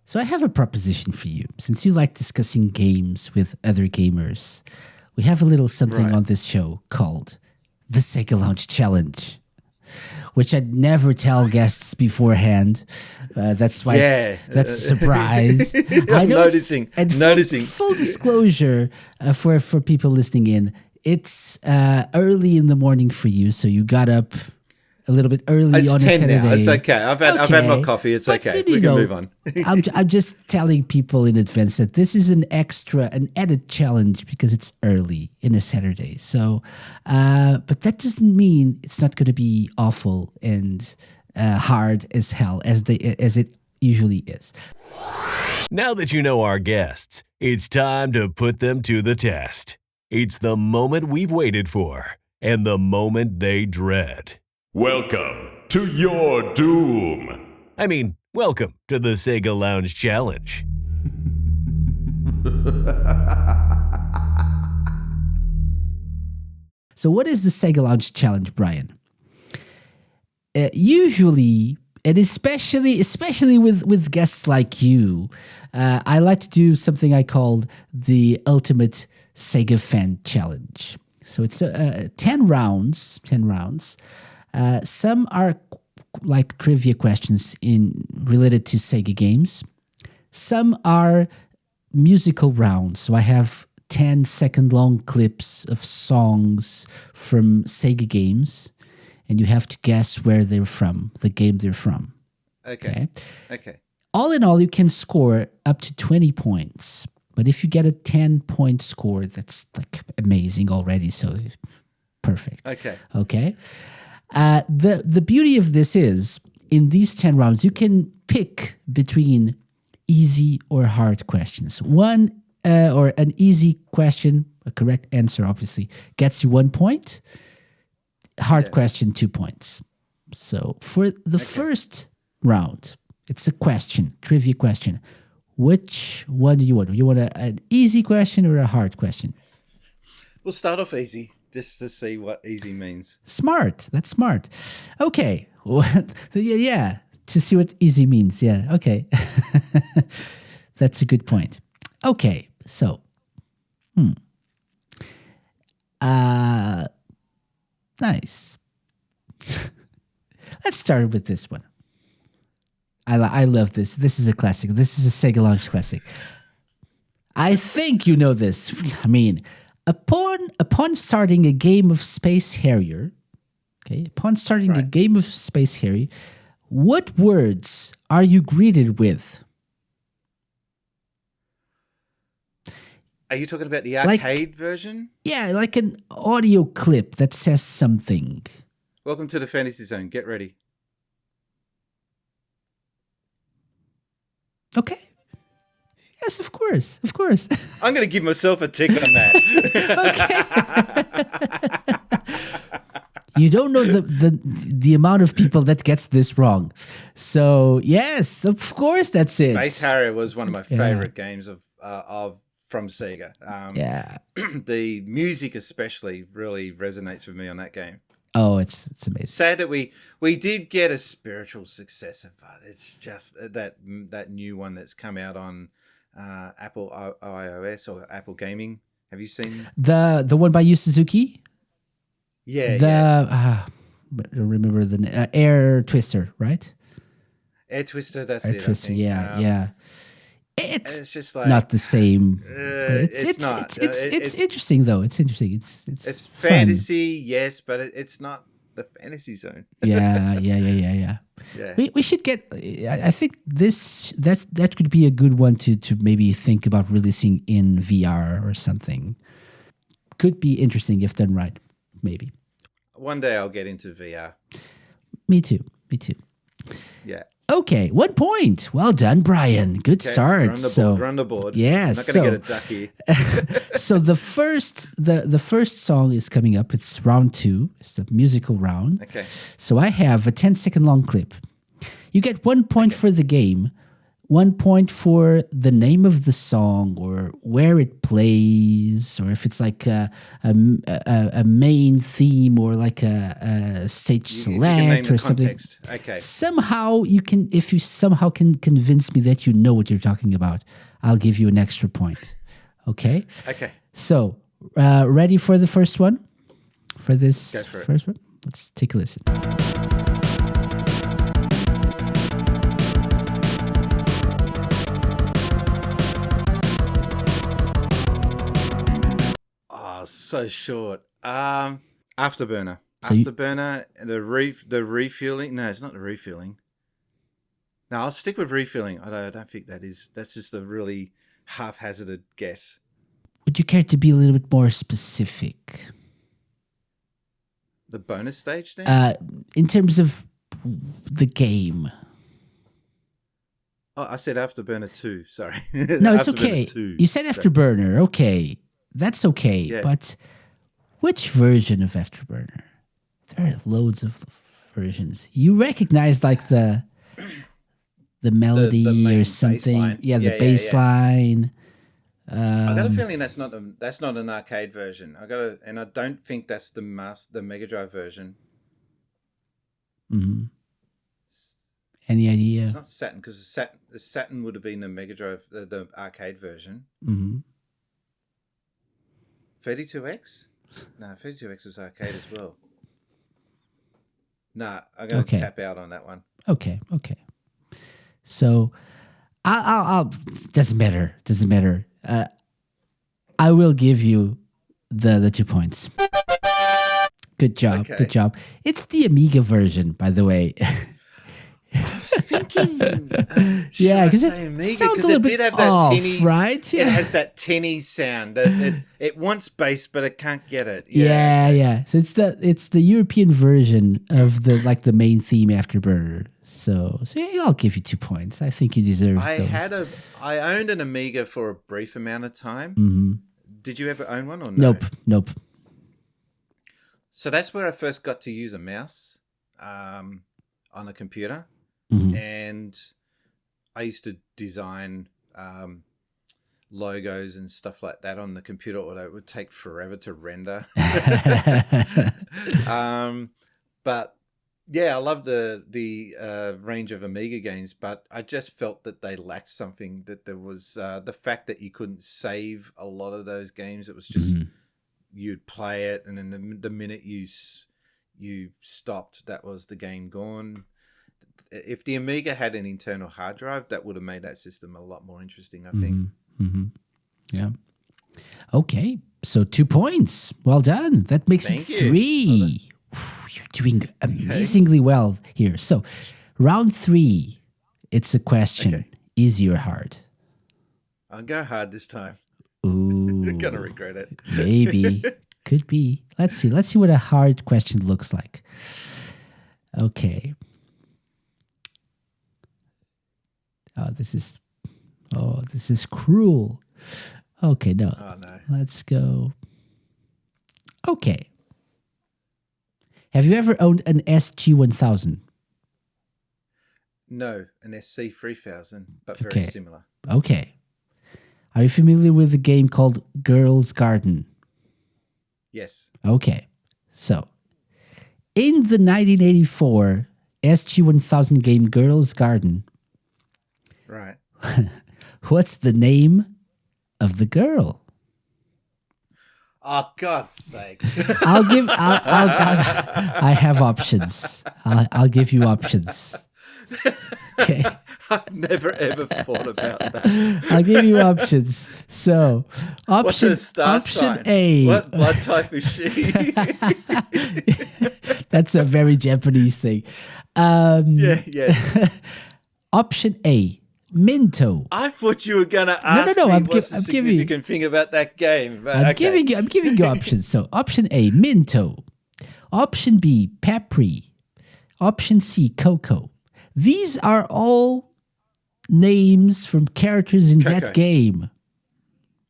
So I have a proposition for you. Since you like discussing games with other gamers, we have a little something on this show called the SEGA Lounge Challenge, which I'd never tell guests beforehand. That's why that's a surprise. I'm noticing. Full disclosure for people listening in, it's early in the morning for you, so you got up a little bit early it's on 10 a Saturday. now. It's okay. I've had my coffee. It's but okay. We can move on. I'm just telling people in advance that this is an added challenge because it's early in a Saturday. So, but that doesn't mean it's not going to be awful and hard as hell as it usually is. Now that you know our guests, it's time to put them to the test. It's the moment we've waited for and the moment they dread. Welcome to your doom. I mean, welcome to the SEGA Lounge Challenge. So what is the SEGA Lounge Challenge, Brian? Usually, and especially with guests like you, I like to do something I called the Ultimate SEGA Fan Challenge. So it's 10 rounds. Some are like trivia questions related to Sega games. Some are musical rounds. So I have 10-second long clips of songs from Sega games, and you have to guess where they're from, the game they're from. Okay. All in all, you can score up to 20 points. But if you get a 10-point score, that's like amazing already. So perfect. Okay. The beauty of this is, in these 10 rounds, you can pick between easy or hard questions. One or an easy question, a correct answer, obviously, gets you 1 point. Hard question, 2 points. So for the first round, it's a question, trivia question. Which one do you want? Do you want an easy question or a hard question? We'll start off easy, just to see what easy means. Smart. That's smart. Okay. Yeah. To see what easy means. Yeah. Okay. That's a good point. Okay. So, nice. Let's start with this one. I love this. This is a classic. This is a SEGA Lounge classic. I think you know this. I mean, upon starting a game of Space Harrier, what words are you greeted with? Are you talking about the arcade version? Yeah, like an audio clip that says something. Welcome to the Fantasy Zone. Get ready. Okay. Yes, of course. I'm going to give myself a tick on that. Okay. You don't know the amount of people that gets this wrong. So, yes, of course, that's it. Space Harrier was one of my favorite games from Sega. The music especially really resonates with me on that game. Oh, it's amazing. Sad that we did get a spiritual successor, but it's just that new one that's come out on Apple iOS or Apple Gaming. Have you seen the one by Yu Suzuki? Yeah. Remember the Air Twister, right? Air Twister. That's Air Twister. Yeah. It's just like not the same. But it's not. It's interesting though. It's interesting. It's fun. fantasy, yes, but it's not the fantasy zone. Yeah. Yeah. We should get. I think that could be a good one to maybe think about releasing in VR or something. Could be interesting if done right. Maybe. One day I'll get into VR. Me too. Yeah. Okay, 1 point. Well done, Brian. Good start. Run the board. Yeah, I'm not going to get a ducky. So the first song is coming up. It's round 2. It's the musical round. Okay. So I have a 10-second long clip. You get 1 point for the game, 1 point for the name of the song or where it plays, or if it's like a main theme or like a stage select or something. Context. Okay. Somehow if you somehow can convince me that you know what you're talking about, I'll give you an extra point. Okay? Okay. So, ready for the first one? For this Go for it. first one? Let's take a listen. Oh, so short. Afterburner. So Afterburner. The refueling. No, it's not the refueling. No, I'll stick with refueling. I don't think that is. That's just a really haphazarded guess. Would you care to be a little bit more specific? The bonus stage then? In terms of the game. Oh, I said Afterburner 2. Sorry. No, it's Afterburner okay. 2. You said Afterburner. Okay. That's okay. Yeah. But which version of Afterburner? There are loads of versions. You recognize like the melody the main or something. bass line. Yeah, the Yeah, bass line. I got a feeling that's not an arcade version. And I don't think that's the Mega Drive version. Mm-hmm. Any idea? It's not Saturn because the Saturn would have been the Mega Drive, the arcade version. Mm-hmm. 32X? No, 32X was arcade as well. Nah, I'm going to tap out on that one. Okay. So, I'll doesn't matter. I will give you the 2 points. Good job. Okay. Good job. It's the Amiga version, by the way. Thinking, yeah, because it sounds a little bit off, right? Yeah. It has that tinny sound. It wants bass, but it can't get it. Yeah. So it's the European version of the main theme Afterburner. So yeah, I'll give you 2 points. I think you deserve those. I owned an Amiga for a brief amount of time. Mm-hmm. Did you ever own one or no? Nope. So that's where I first got to use a mouse on a computer. Mm-hmm. And I used to design logos and stuff like that on the computer, although it would take forever to render. But yeah, I love the range of Amiga games, but I just felt that they lacked something. That there was the fact that you couldn't save a lot of those games. It was just you'd play it, and then the minute you stopped, that was the game gone. If the Amiga had an internal hard drive, that would have made that system a lot more interesting, I think. Mm-hmm. Yeah. Okay, so 2 points. Well done. That makes it 3. You're doing amazingly well here. So, round 3, it's a question: easy or hard? I'll go hard this time. Ooh, You're gonna regret it. Maybe, could be. Let's see what a hard question looks like. Okay. This is cruel. Okay, no. Oh, no. Let's go. Okay. Have you ever owned an SG-1000? No, an SC-3000, but very similar. Okay. Are you familiar with the game called Girl's Garden? Yes. Okay. So, in the 1984 SG-1000 game Girl's Garden, right. What's the name of the girl? Oh, God's sakes. I have options. I'll give you options. Okay. I've never ever thought about that. I'll give you options. So, What's her option star sign? A. What blood type is she? That's a very Japanese thing. Yeah. Option A, Minto. I thought you were going to ask me what's the significant thing about that game. But I'm giving you options. So, option A, Minto. Option B, Papri. Option C, Coco. These are all names from characters in that game.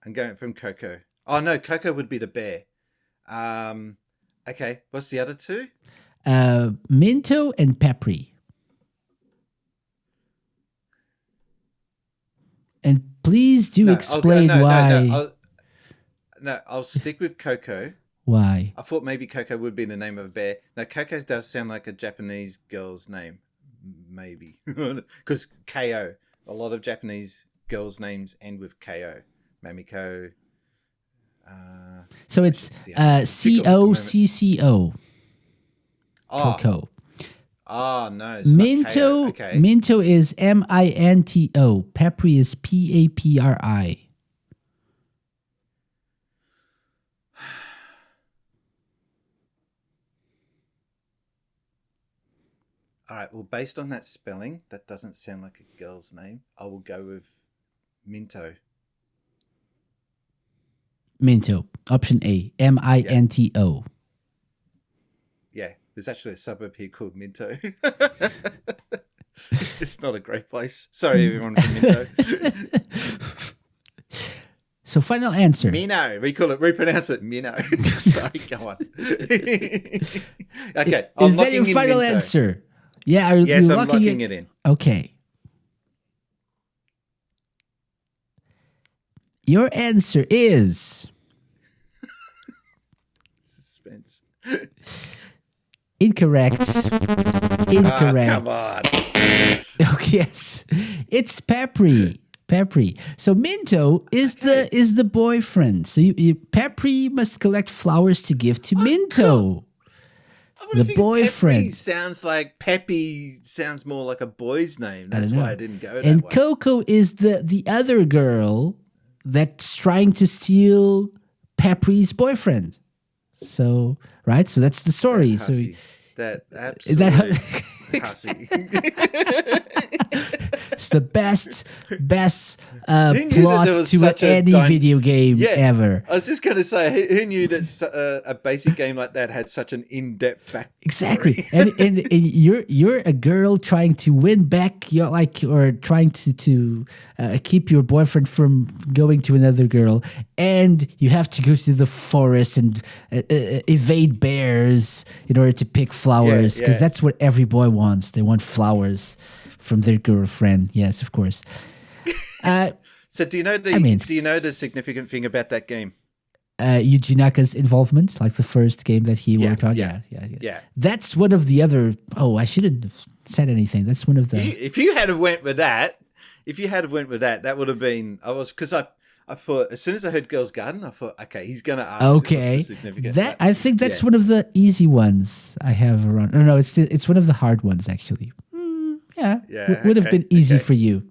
I'm going from Coco. Oh, no, Coco would be the bear. Okay, what's the other two? Minto and Papri. And please do explain why. I'll stick with Coco. Why? I thought maybe Coco would be the name of a bear. No, Coco does sound like a Japanese girl's name. Maybe. Because KO. A lot of Japanese girls' names end with KO. Mamiko. So it's Cocco. Coco. Oh, no. It's Minto. not KO. Okay. Minto is Minto. Papri is Papri. All right. Well, based on that spelling, that doesn't sound like a girl's name. I will go with Minto. Minto. Option A. Minto. Yeah. There's actually a suburb here called Minto. It's not a great place. Sorry, everyone from Minto. So, final answer. Mino. We pronounce it Mino. Sorry, go on. Okay. Is that your final answer? Yeah. Yes, I'm locking it in. Okay. Your answer is suspense. Incorrect. Come on. Okay, yes, it's Papri. So Minto is the boyfriend. So Papri must collect flowers to give to Minto. The boyfriend. Peppy sounds like Peppy sounds more like a boy's name. That's why I didn't go that and way. Coco is the other girl that's trying to steal Papri's boyfriend. So right, so that's the story. That absolutely hussy. It's the best plot to any video game ever. I was just going to say, who knew that a basic game like that had such an in-depth backstory? Exactly, and you're a girl trying to win back or trying to keep your boyfriend from going to another girl, and you have to go to the forest and evade bears in order to pick flowers because that's what every boy wants. They want flowers from their girlfriend. Yes, of course. So do you know the significant thing about that game? Yuji Naka's involvement, like the first game that he worked on. Yeah. That's one of the other. Oh, I shouldn't have said anything. That's one of the. If you had went with that, that would have been. I thought as soon as I heard Girls Garden, I thought, okay, he's going to ask. Okay, what's the significance. I think that's one of the easy ones I have around. No, it's one of the hard ones actually. Would have been easy for you.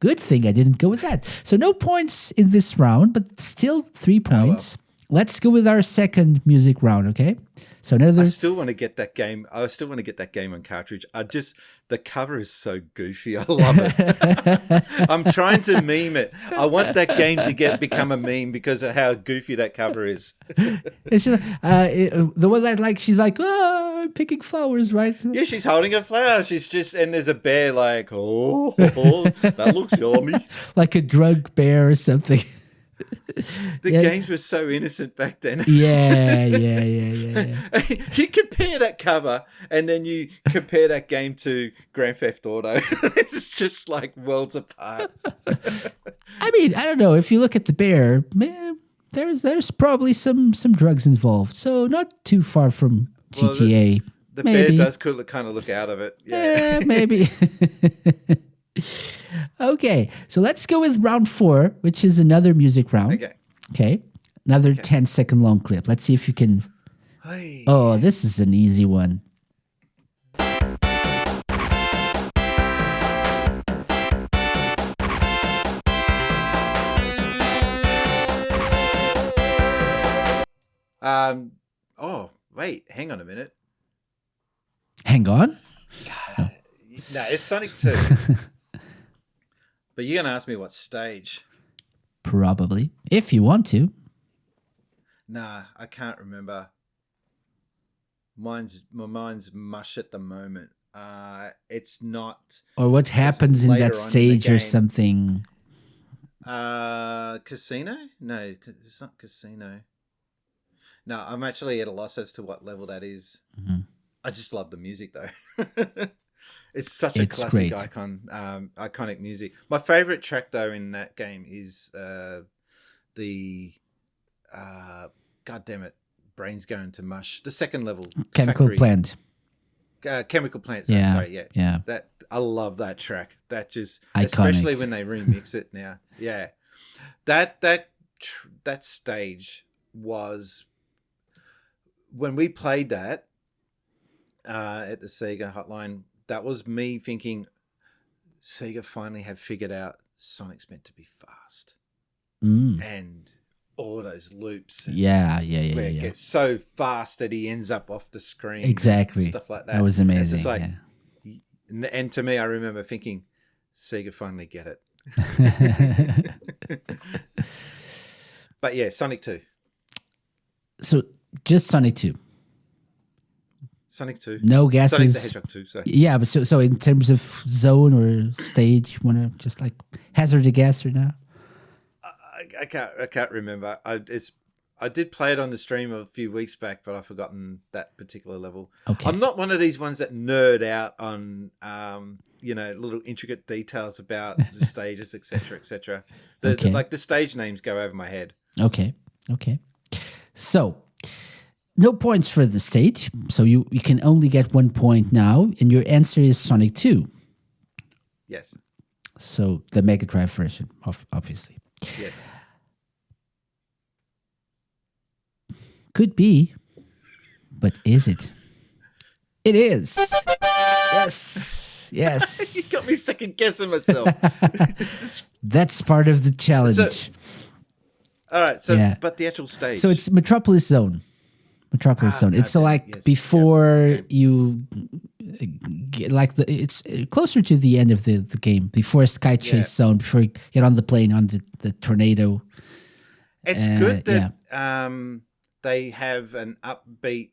Good thing I didn't go with that. So no points in this round, but still 3 points. Let's go with our second music round, okay? So I still want to get that game. I still want to get that game on cartridge. The cover is so goofy. I love it. I'm trying to meme it. I want that game to become a meme because of how goofy that cover is. It's just, the one that she's like, oh, I'm picking flowers, right? Yeah, she's holding a flower. And there's a bear like, oh, that looks yummy. Like a drug bear or something. The games were so innocent back then. Yeah. You compare that cover and then you compare that game to Grand Theft Auto. It's just like worlds apart. I mean, I don't know. If you look at the bear, man, there's probably some drugs involved. So not too far from GTA. The bear does kind of look out of it. Yeah, maybe. Okay, so let's go with round 4, which is another music round. Okay. Another 10-second long clip. Let's see if you can. Hey. Oh, this is an easy one. Oh, wait, hang on a minute. Hang on. No, it's Sonic 2. But you're going to ask me what stage. Probably. If you want to. Nah, I can't remember. My mind's mush at the moment. It's not. Or what happens in that later on in the stage or game. something. Casino? No, it's not Casino. No, I'm actually at a loss as to what level that is. Mm-hmm. I just love the music though. It's such a classic great. iconic music. My favorite track though in that game is the God damn it, brain's going to mush. The second level, Chemical factory. Plant. Chemical Plant. Yeah, Sorry, yeah. That I love that track. That just, Iconic. especially when they remix it now. Yeah, that stage was when we played that at the SEGA hotline. That was me thinking, SEGA finally have figured out Sonic's meant to be fast, and all of those loops. Yeah. Where it gets so fast that he ends up off the screen. Exactly. Stuff like that. That was amazing. It's just like, yeah. and to me, I remember thinking, SEGA finally get it. But yeah, Sonic 2. So just Sonic 2. Sonic 2. No guesses. Sonic the Hedgehog 2, sorry. Yeah, but so in terms of zone or stage, you want to just like hazard a guess or no? I can't remember. I did play it on the stream a few weeks back, but I've forgotten that particular level. Okay. I'm not one of these ones that nerd out on little intricate details about the stages, etc., etc. Like the stage names go over my head. Okay. So no points for the stage. So you can only get 1 point now, and your answer is Sonic 2. Yes. So the Mega Drive version, obviously. Yes. Could be, but is it? It is. Yes. You got me second guessing myself. That's part of the challenge. All right. So, Yeah. but the actual stage. So it's Metropolis Zone. Zone. It's like yes. before you get it's closer to the end of the game, before Sky Chase Zone, before you get on the plane on the tornado. It's good that they have an upbeat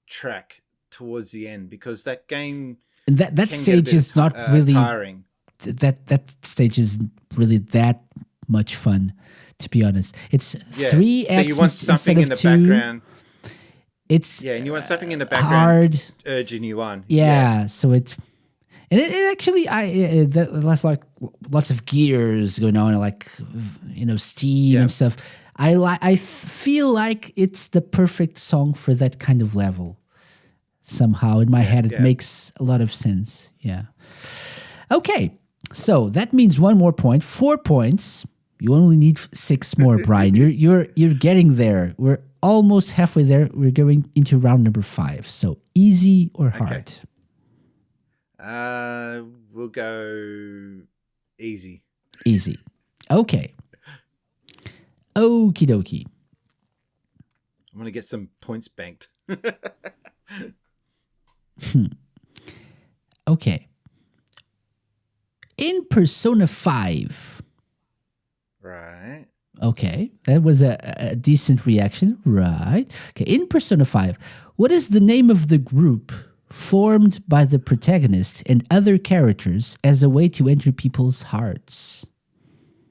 track towards the end, because that game And that stage is not really tiring. That stage isn't really that much fun, to be honest. It's 3 acts. So you want something in the background. It's and you want something in the background hard, urging you on. Yeah. So it actually that's like lots of gears going on, like steam and stuff. I feel like it's the perfect song for that kind of level. Somehow in my head, it makes a lot of sense. Yeah. Okay. So that means 1 more point, 4 points. You only need 6 more, Brian. You're getting there. We're almost halfway there. We're going into round number 5. So easy or hard? We'll go easy. Easy. Okay. Okie dokie. I'm going to get some points banked. Okay. In Persona 5. Right. Okay. That was a decent reaction. Right. Okay. In Persona 5, what is the name of the group formed by the protagonist and other characters as a way to enter people's hearts?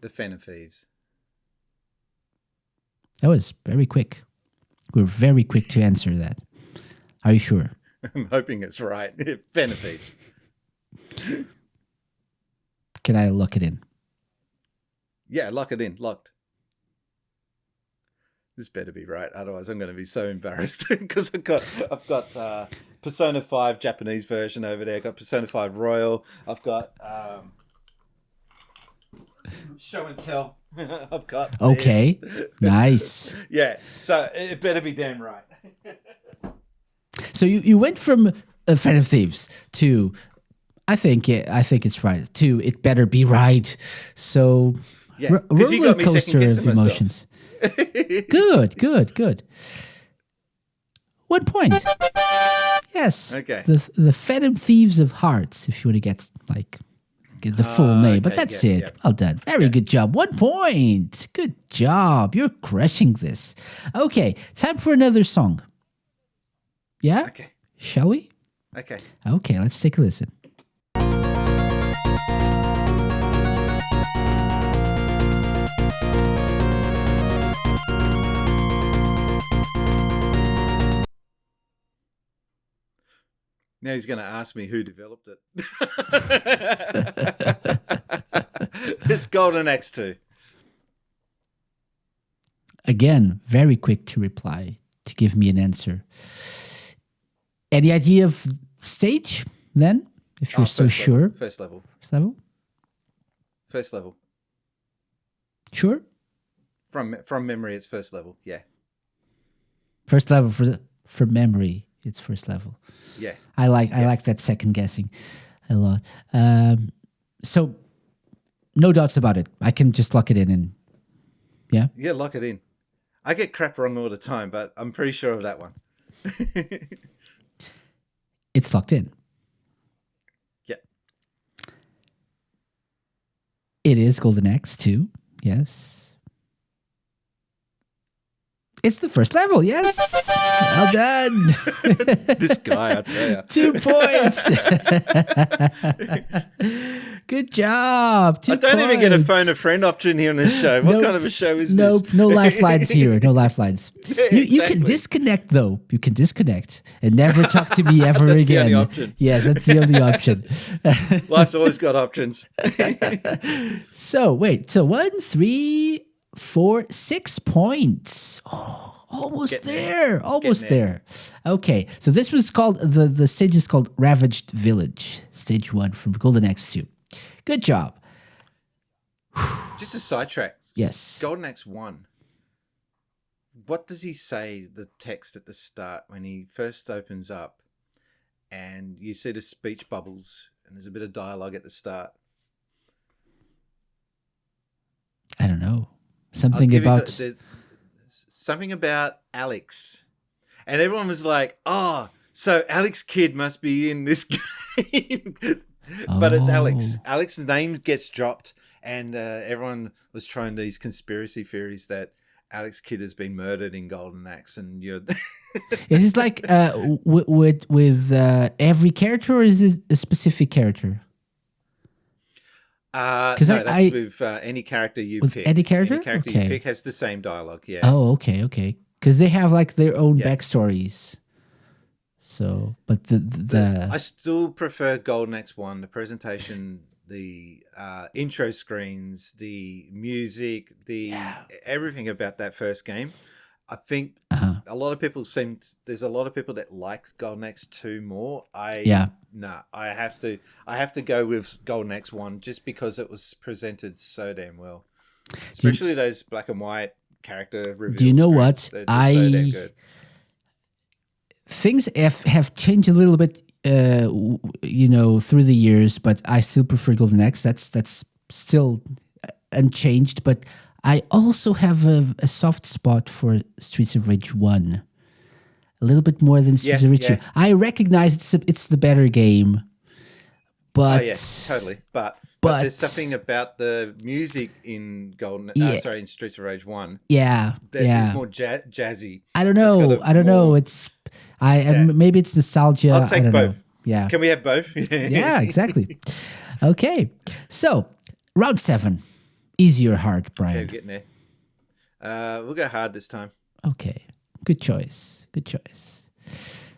The Phantom Thieves. That was very quick. We're very quick to answer that. Are you sure? I'm hoping it's right. Phantom Thieves. Can I lock it in? Yeah, lock it in. Locked. This better be right. Otherwise, I'm going to be so embarrassed because I've got Persona 5 Japanese version over there. I've got Persona 5 Royal. I've got Show and Tell. I've got this. Okay. Nice. Yeah. So it better be damn right. So you went from Phantom Thieves to I think it's right. To it better be right. So Yeah, because you got me second roller guessing coaster of emotions. Good. 1 point. Yes. Okay. The Phantom Thieves of Hearts, if you want to get the full name. But okay, that's yeah, it. yeah. Well done. Very good job. 1 point. Good job. You're crushing this. Okay, time for another song. Yeah? Okay. Shall we? Okay. Okay, let's take a listen. Now he's going to ask me who developed it. It's Golden Axe 2. Again, very quick to reply, to give me an answer. Any idea of stage then? If you're so sure. First level. First level? First level. Sure? From memory, it's first level. Yeah. First level for memory, it's first level. Yeah. I like that second guessing a lot. So no doubts about it. I can just lock it in and yeah. Yeah, lock it in. I get crap wrong all the time, but I'm pretty sure of that one. It's locked in. Yeah. It is Golden Axe 2. Yes. It's the first level, yes. Well done. This guy, I tell you. 2 points. Good job. I don't even get a phone a friend option here on this show. What kind of a show is this? No lifelines here. No lifelines. Yeah, You can exactly. disconnect, though. You can disconnect and never talk to me ever That's the again. only option. Yes, that's the only option. Life's always got options. So, wait. So 1, 3, 4, 6 points. Oh, almost Getting there. Almost Getting there. Okay. So this was called, the stage is called Ravaged Village. Stage 1 from Golden Axe 2. Good job. Just a sidetrack. Yes. Golden Axe 1. What does he say, the text at the start, when he first opens up and you see the speech bubbles and there's a bit of dialogue at the start? I don't know. Something about... Something about Alex. And everyone was like, oh, so Alex Kidd must be in this game. But it's Alex. Oh. Alex's name gets dropped, and everyone was trying these conspiracy theories that Alex Kidd has been murdered in Golden Axe, and you're... Is it like with every character, or is it a specific character? No, Because that's with any character you with pick. any character? Any character Okay. you pick has the same dialogue, yeah. Oh, okay. Because they have like their own Yeah. backstories. So, but I still prefer Golden Axe 1, the presentation, the intro screens, the music, everything about that first game. I think a lot of people there's a lot of people that like Golden Axe 2 more. I have to go with Golden Axe 1 just because it was presented so damn well. Especially those black and white character reveals. Do you know what? They're so damn good. Things have changed a little bit, through the years, but I still prefer Golden Axe. That's still unchanged, but I also have a soft spot for Streets of Rage 1. A little bit more than Streets of Rage 2. I recognize it's the better game, but... Oh, yeah, totally. But there's something about the music in in Streets of Rage 1 that is more jazzy. I don't know. It's maybe it's nostalgia. I'll take I don't both. know. Yeah. Can we have both? Yeah, exactly. Okay. So, round 7. Easy or hard, Brian? Okay, we're getting there. We'll go hard this time. Okay. Good choice.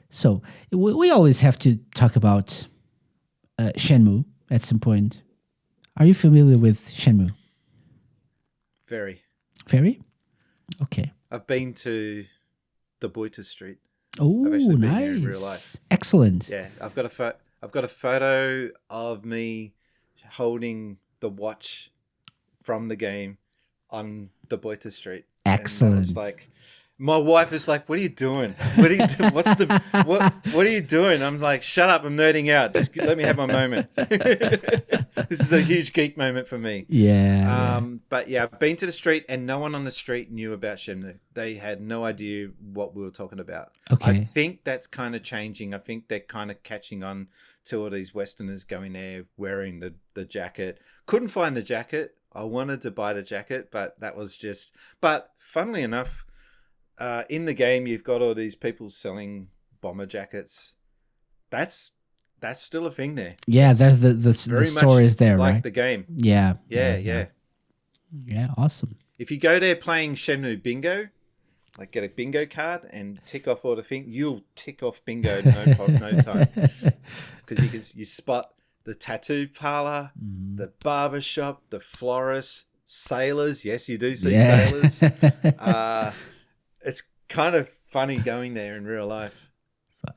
So, we always have to talk about Shenmue at some point. Are you familiar with Shenmue? Very. Very? Okay. I've been to the Boita Street. Oh, I've actually been nice. here in real life. Excellent. Yeah, I've got a photo of me holding the watch from the game on the Boita Street. Excellent. And that was like, My wife is like, "What are you doing? What are you what are you doing?" I'm like, "Shut up! I'm nerding out. Just let me have my moment." This is a huge geek moment for me. Yeah. But yeah, I've been to the street, and no one on the street knew about Shenmue. They had no idea what we were talking about. Okay. I think that's kind of changing. I think they're kind of catching on to all these Westerners going there wearing the jacket. Couldn't find the jacket. I wanted to buy the jacket, but that was just. But funnily enough. In the game, you've got all these people selling bomber jackets. That's still a thing there. Yeah, there's the store is there, like right? the game. Yeah. Yeah. Yeah, awesome. If you go there playing Shenmue Bingo, like get a bingo card and tick off all the things, you'll tick off bingo no time. Because you spot the tattoo parlor, the barber shop, the florist, sailors. Yes, you do see sailors. It's kind of funny going there in real life.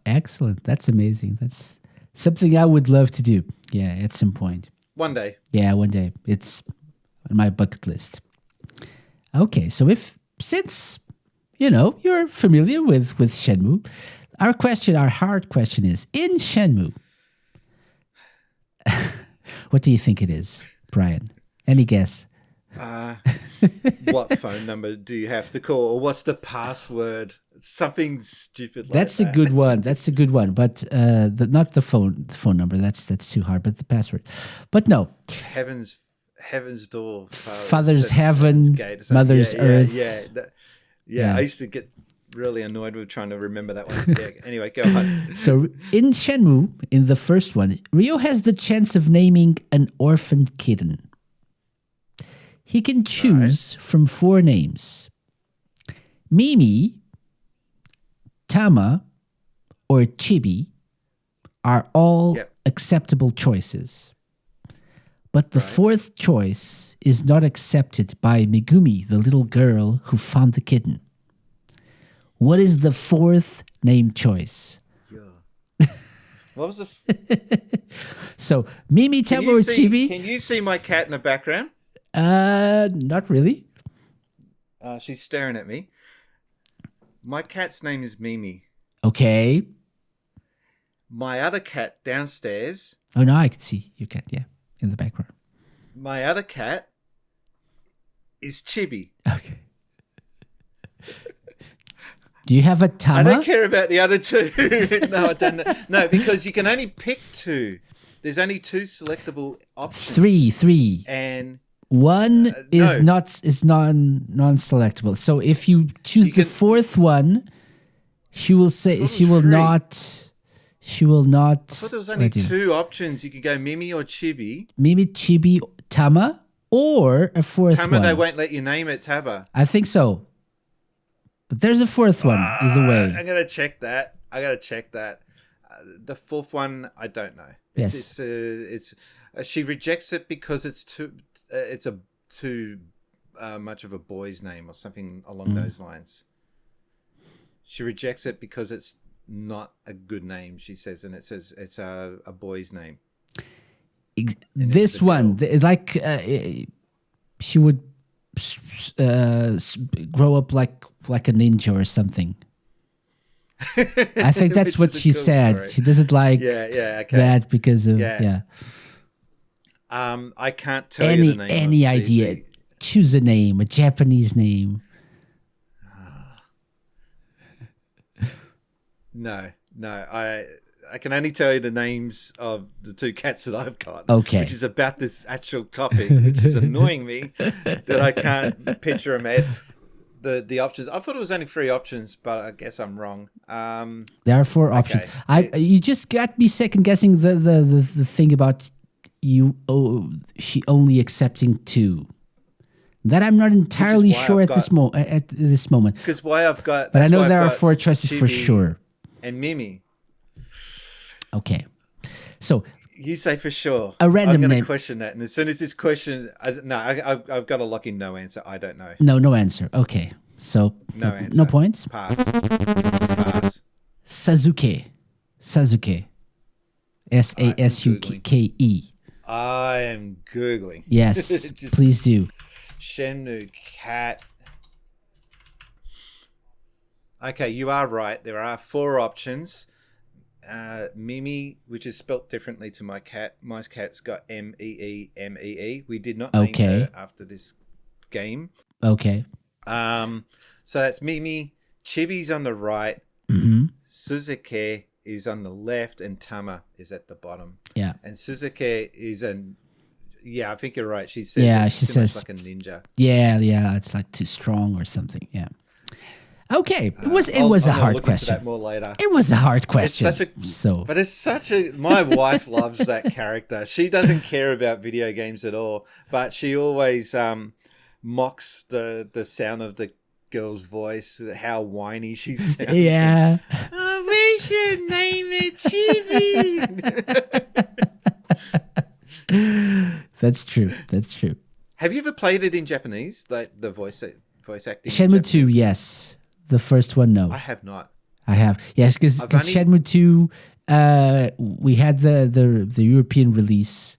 Excellent. That's amazing. That's something I would love to do. Yeah, at some point. One day. Yeah, one day. It's on my bucket list. Okay, so since you're familiar with Shenmue, our hard question is, in Shenmue, what do you think it is, Brian? Any guess? What phone number do you have to call, or what's the password? Something stupid like That's that. a good one. That's a good one. But not the phone number. That's too hard. But the password. But no. Heaven's door. Father's heaven. Gate, mother's earth. Yeah. I used to get really annoyed with trying to remember that one. Yeah. Anyway, go on. So in Shenmue, in the first one, Ryo has the chance of naming an orphaned kitten. He can choose from 4 names. Mimi, Tama, or Chibi are all acceptable choices. But the 4th choice is not accepted by Megumi, the little girl who found the kitten. What is the 4th name choice? What was the... So, Mimi, Tama, or Chibi? Can you see my cat in the background? Not really. She's staring at me. My cat's name is Mimi. Okay. My other cat downstairs. Oh, no, I can see your cat, in the background. My other cat is Chibi. Okay. Do you have a Tama? I don't care about the other 2. No, I don't. No, because you can only pick 2. There's only 2 selectable options. 3. And... One is no. non-selectable. So if you choose the 4th one, she will not. I thought there was only 2 options. You could go Mimi or Chibi. Mimi, Chibi, Tama, or a 4th Tama, one. they won't let you name it Taba. I think so. But there's a 4th one either way. I'm gonna check that. The 4th one, I don't know. Yes. It's she rejects it because it's too much of a boy's name or something along those lines. She rejects it because it's not a good name, she says, and it says it's a boy's name. This one, she would grow up like a ninja or something. I think that's what she said. Story. She doesn't like that because of I can't tell you the name. Any idea? Choose a name, a Japanese name. No. I can only tell you the names of the 2 cats that I've got. Okay. Which is about this actual topic, which is annoying me that I can't picture them at the options. I thought it was only 3 options, but I guess I'm wrong. There are 4 options. You just got me second guessing the thing about she only accepting 2. That I'm not entirely sure at this moment. Because why I've got... But I know there are 4 choices Chibi for sure. And Mimi. Okay. So... You say for sure. A random name. I'm going to question that. And as soon as this question... I've got to lock in no answer. I don't know. No answer. Okay. So... No answer. No points? Pass. Sasuke. Sasuke. Sasuke. I am Googling. Yes, please do. Shenmue cat. Okay, you are right. There are 4 options. Mimi, which is spelt differently to my cat. My cat's got Meemee. We did not name her after this game. Okay. So that's Mimi. Chibi's on the right. Mm-hmm. Suzuki is on the left, and Tama is at the bottom. Yeah. And Suzuki is I think you're right. She says she says like a ninja. Yeah, it's like too strong or something. Yeah. Okay, it was a hard question. Into that more later. It was a hard question. But it's such a. My wife loves that character. She doesn't care about video games at all, but she always mocks the sound of the girl's voice, how whiny she sounds. Yeah. We should name it Chibi. That's true. Have you ever played it in Japanese, like the voice acting? Shenmue 2, yes. The first one, no. I have not. I have. Yes, because Shenmue 2, we had the European release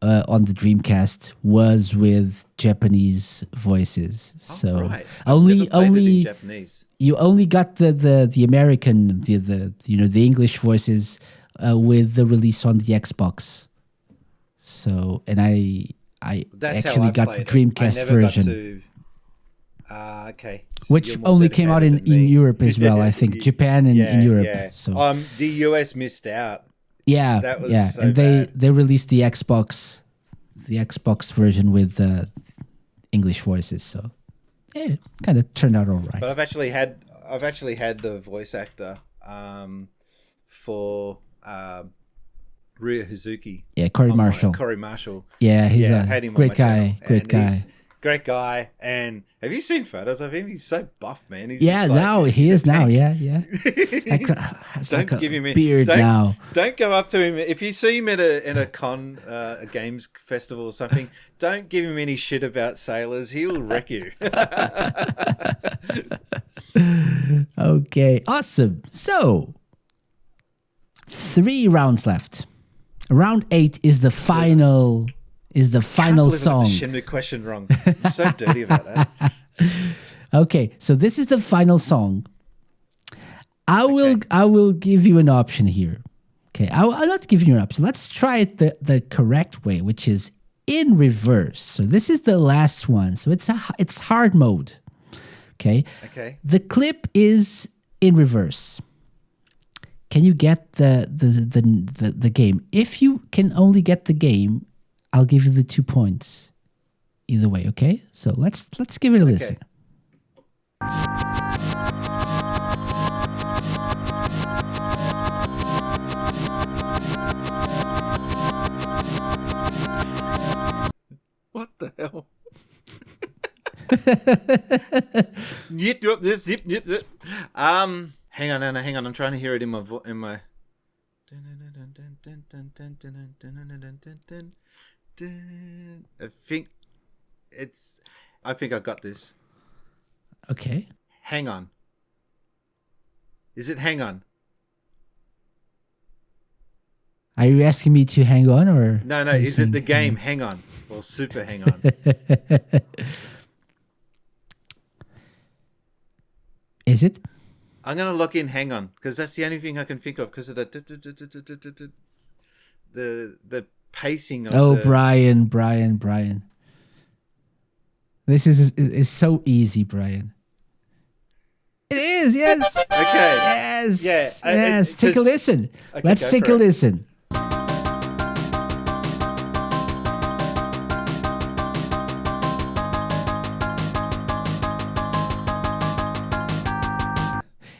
on the Dreamcast was with Japanese voices. So right. only in Japanese. You only got the American the English voices with the release on the Xbox. So and I actually got the Dreamcast version. Okay. So which only came out in Europe as well, I think. Japan and in Europe. Yeah. So the US missed out. Yeah. That was so and bad. they released the Xbox version with English voices, so it kind of turned out all right. But I've actually had the voice actor for Ryu Hazuki. Yeah, Corey Marshall. Yeah, he's a great guy. Great guy. And have you seen photos of him? He's so buff, man. He's now he is now. Yeah. Don't give him a beard now. Don't go up to him if you see him at a con, a games festival or something. Don't give him any shit about sailors. He will wreck you. Okay, awesome. So 3 rounds left. Round 8 is the final. Song. I got the question wrong. I'm so dirty about that. Okay, so this is the final song. I will give you an option here. Okay, I'll not give you an option. Let's try it the correct way, which is in reverse. So this is the last one. So it's hard mode. Okay. Okay. The clip is in reverse. Can you get the game? If you can only get the game, I'll give you the 2 points. Either way, okay? So let's give it a listen. What the hell? Hang on. I'm trying to hear it in my. I think I got this. Okay. Hang on. Is it hang on? Are you asking me to hang on or? No. Is it the game Hang On or Super Hang On? Is it? I'm gonna lock in Hang On because that's the only thing I can think of because of the pacing of Brian. This is so easy, Brian. It is, yes. Okay. Yes. Yeah. Yes. Take a listen. Okay, Let's take a listen.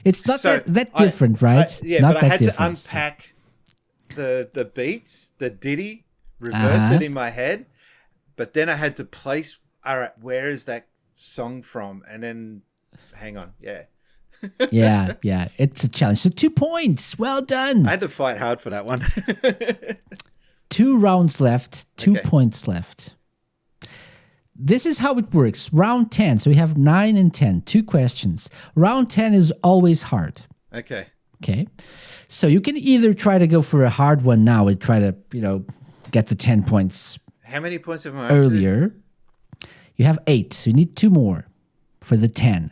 It's not that different, right? But I had to unpack the beats, the ditty, reverse it in my head, but then I had to place, all right, where is that song from? And then, hang on, yeah. yeah, it's a challenge. So 2 points, well done. I had to fight hard for that one. 2 rounds left, 2 points left. This is how it works. Round 10, so we have 9 and 10, 2 questions. Round 10 is always hard. Okay. So you can either try to go for a hard one now and try to, get the 10 points. How many points have I earlier? You have 8, so you need 2 more for the 10.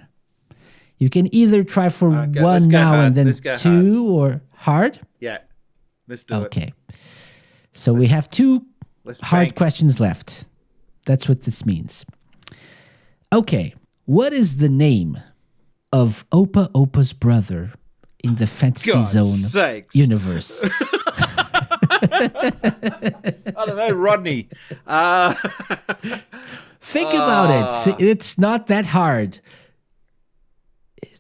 You can either try for let's one go now hard. and then Let's go two, or hard. Yeah, let's do it. Okay. So we have two hard bank. questions left. That's what this means. Okay. What is the name of Opa Opa's brother in the Fantasy God's Zone sakes. universe? I don't know, Rodney. Think about it. It's not that hard.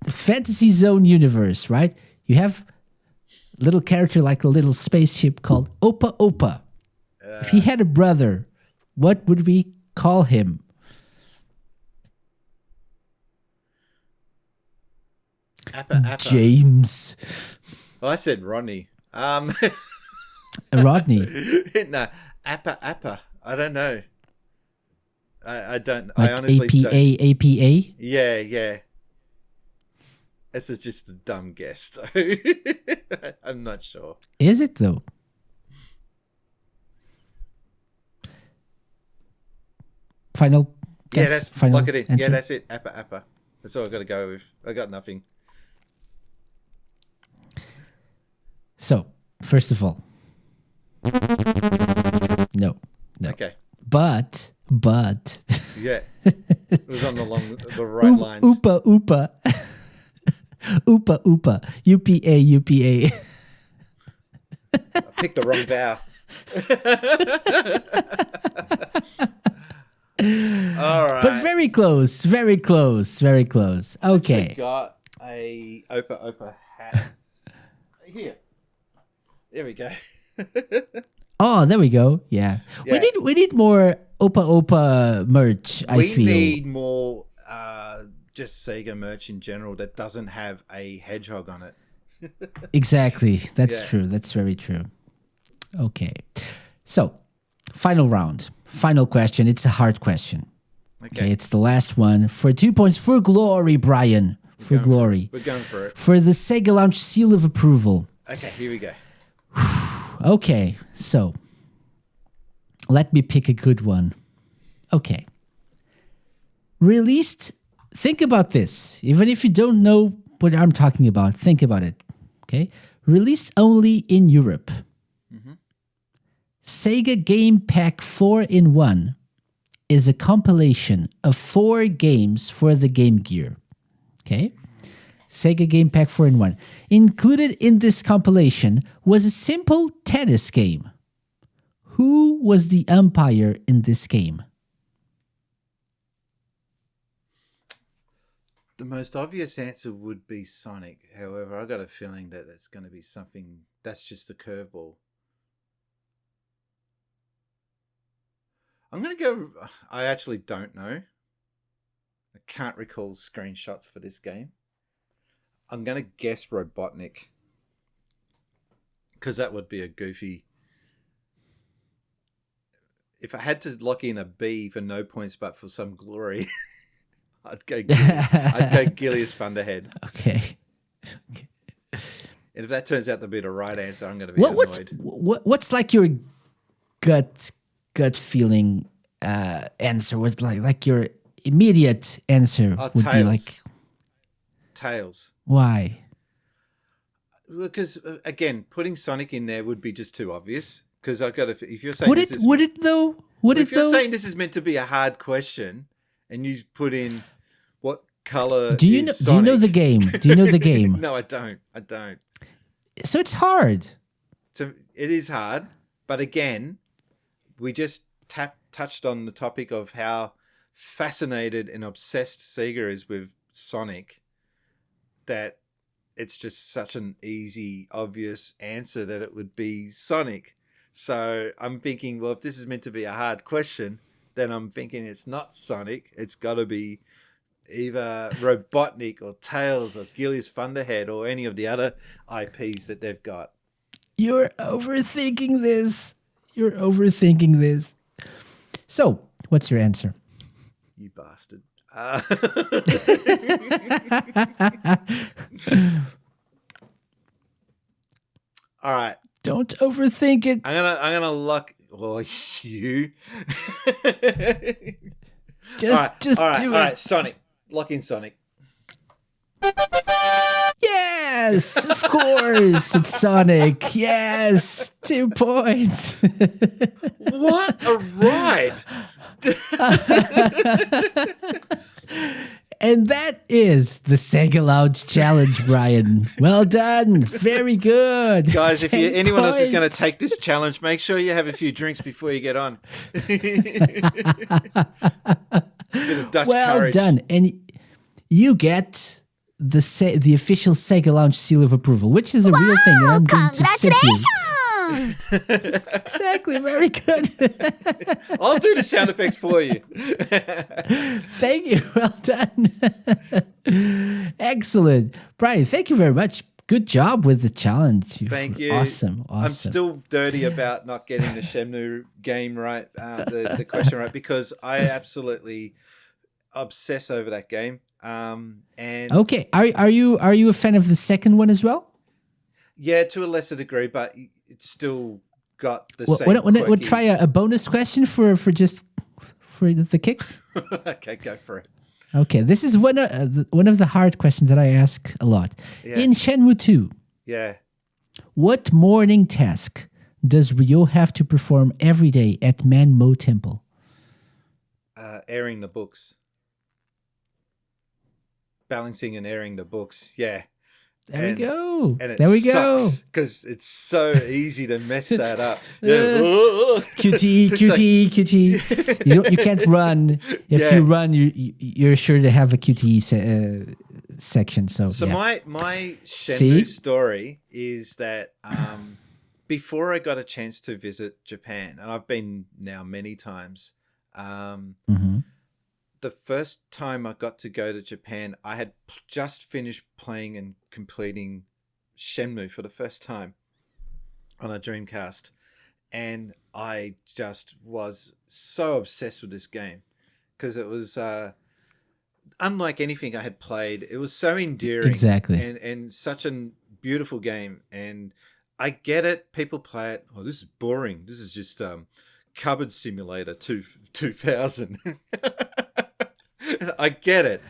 The Fantasy Zone universe, right? You have a little character like a little spaceship called Opa Opa. If he had a brother, what would we call him? Appa. James. Oh, I said Rodney. Rodney. No, Appa. I don't know. I don't. Like I honestly don't. APA? Yeah. This is just a dumb guess, though. I'm not sure. Is it though? Final guess? Yeah, that's final lock it in. answer? Yeah, that's it. Appa. That's all I got to go with. I got nothing. So, first of all, no. Okay. But Yeah, it was on the right lines. Oopa Oopa UPA. I picked the wrong vowel. All right. But very close. Okay. Got a Opa hat. Here. There we go. Oh, there we go. Yeah. Yeah. We need more Opa merch, I We feel. need more just SEGA merch in general that doesn't have a hedgehog on it. Exactly. That's Yeah. true. That's very true. Okay. So, final round. Final question. It's a hard question. Okay. It's the last one. For 2 points. For glory, Brian. For glory. We're going for it. For the SEGA Lounge seal of approval. Okay, here we go. Okay. So, let me pick a good one. Okay. Released. Think about this. Even if you don't know what I'm talking about, think about it. Okay. Released only in Europe. SEGA Game Pack 4-in-1 is a compilation of 4 games for the Game Gear. Okay? SEGA Game Pack 4-in-1. Included in this compilation was a simple tennis game. Who was the umpire in this game? The most obvious answer would be Sonic. However, I got a feeling that that's going to be something that's just a curveball. I'm going to go... I actually don't know. I can't recall screenshots for this game. I'm going to guess Robotnik. Because that would be a goofy... If I had to lock in a B for no points but for some glory, I'd go Gilius Thunderhead. Okay. And if that turns out to be the right answer, I'm going to be annoyed. What's like your gut feeling answer? What's like your immediate answer would Tails. be like Tails. why? Because again, putting Sonic in there would be just too obvious. Because I got if you're saying Would it though? If you're saying this is meant to be a hard question, and you put in what color Do you know the game? Do you know the game? No, I don't. So it's hard. So it is hard, but again, we just touched on the topic of how fascinated and obsessed SEGA is with Sonic, that it's just such an easy, obvious answer that it would be Sonic. So I'm thinking, well, if this is meant to be a hard question, then I'm thinking it's not Sonic. It's got to be either Robotnik or Tails or Gilius Thunderhead or any of the other IPs that they've got. You're overthinking this. So, what's your answer? You bastard. All right. Don't overthink it. I'm gonna lock. Well, you. Just do it. All right. Sonic. Lock in Sonic. Yes, of course. It's Sonic. Yes, 2 points. What a ride! And that is the SEGA Lounge Challenge, Brian. Well done. Very good. Guys, if 10 anyone else is going to points. take this challenge, make sure you have a few drinks before you get on. Bit of Dutch Well courage. done. And you get the official SEGA Lounge seal of approval, which is a real thing. And I'm going to send you. Exactly. Very good. I'll do the sound effects for you. Thank you. Well done. Excellent. Brian, thank you very much. Good job with the challenge. Thank you. Awesome. I'm still dirty about not getting the Shenmue game right, the question right, because I absolutely obsess over that game. And Okay. Are you a fan of the second one as well? yeah, to a lesser degree, but it's still got the Well, same. we'll try a bonus question for the kicks. Okay, go for it. Okay, this is one of the hard questions that I ask a lot. Yeah. In Shenmue 2, Yeah. what morning task does Ryo have to perform every day at Manmo Temple? Airing the books. Balancing and airing the books. Yeah. There we go. And it there we go. because it's so easy to mess that up. Yeah. QT, you can't run. If Yeah. you run, you're sure to have a QT section. So yeah. my See? Shenmue story is that before I got a chance to visit Japan, and I've been now many times, Mhm. the first time I got to go to Japan, I had just finished playing and completing Shenmue for the first time on a Dreamcast. And I just was so obsessed with this game because it was unlike anything I had played. It was so endearing. Exactly. And such a beautiful game. And I get it. People play it. Oh, this is boring. This is just Cupboard Simulator 2000. I get it,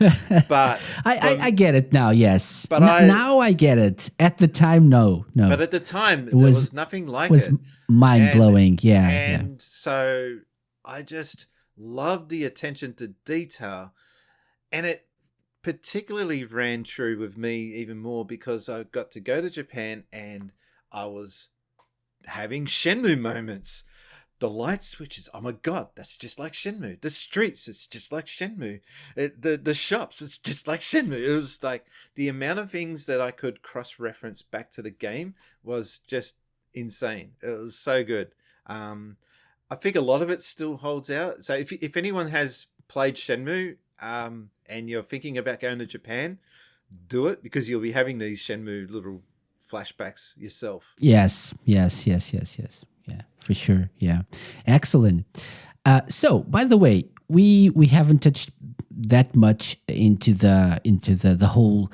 but I get it now. Yes, But now I get it. At the time, no. But at the time, there was nothing like was it. mind blowing. Yeah, And so I just loved the attention to detail, and it particularly ran true with me even more because I got to go to Japan and I was having Shenmue moments. The light switches, oh my god, that's just like Shenmue. The streets, it's just like Shenmue. The shops, it's just like Shenmue. It was like the amount of things that I could cross-reference back to the game was just insane. It was so good. I think a lot of it still holds out. So if anyone has played Shenmue and you're thinking about going to Japan, do it because you'll be having these Shenmue little flashbacks yourself. Yes. Yeah, for sure. Yeah, excellent. So, by the way, we haven't touched that much into the whole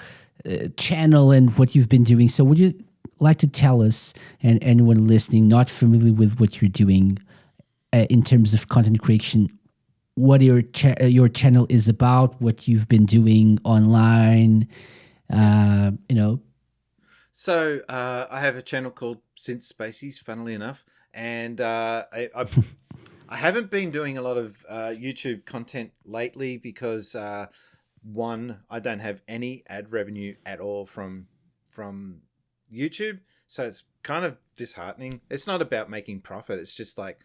channel and what you've been doing. So, would you like to tell us and anyone listening not familiar with what you're doing in terms of content creation, what your channel is about, what you've been doing online, So I have a channel called Spacies, funnily enough, and I haven't been doing a lot of YouTube content lately because one, I don't have any ad revenue at all from YouTube, so it's kind of disheartening. It's not about making profit. It's just like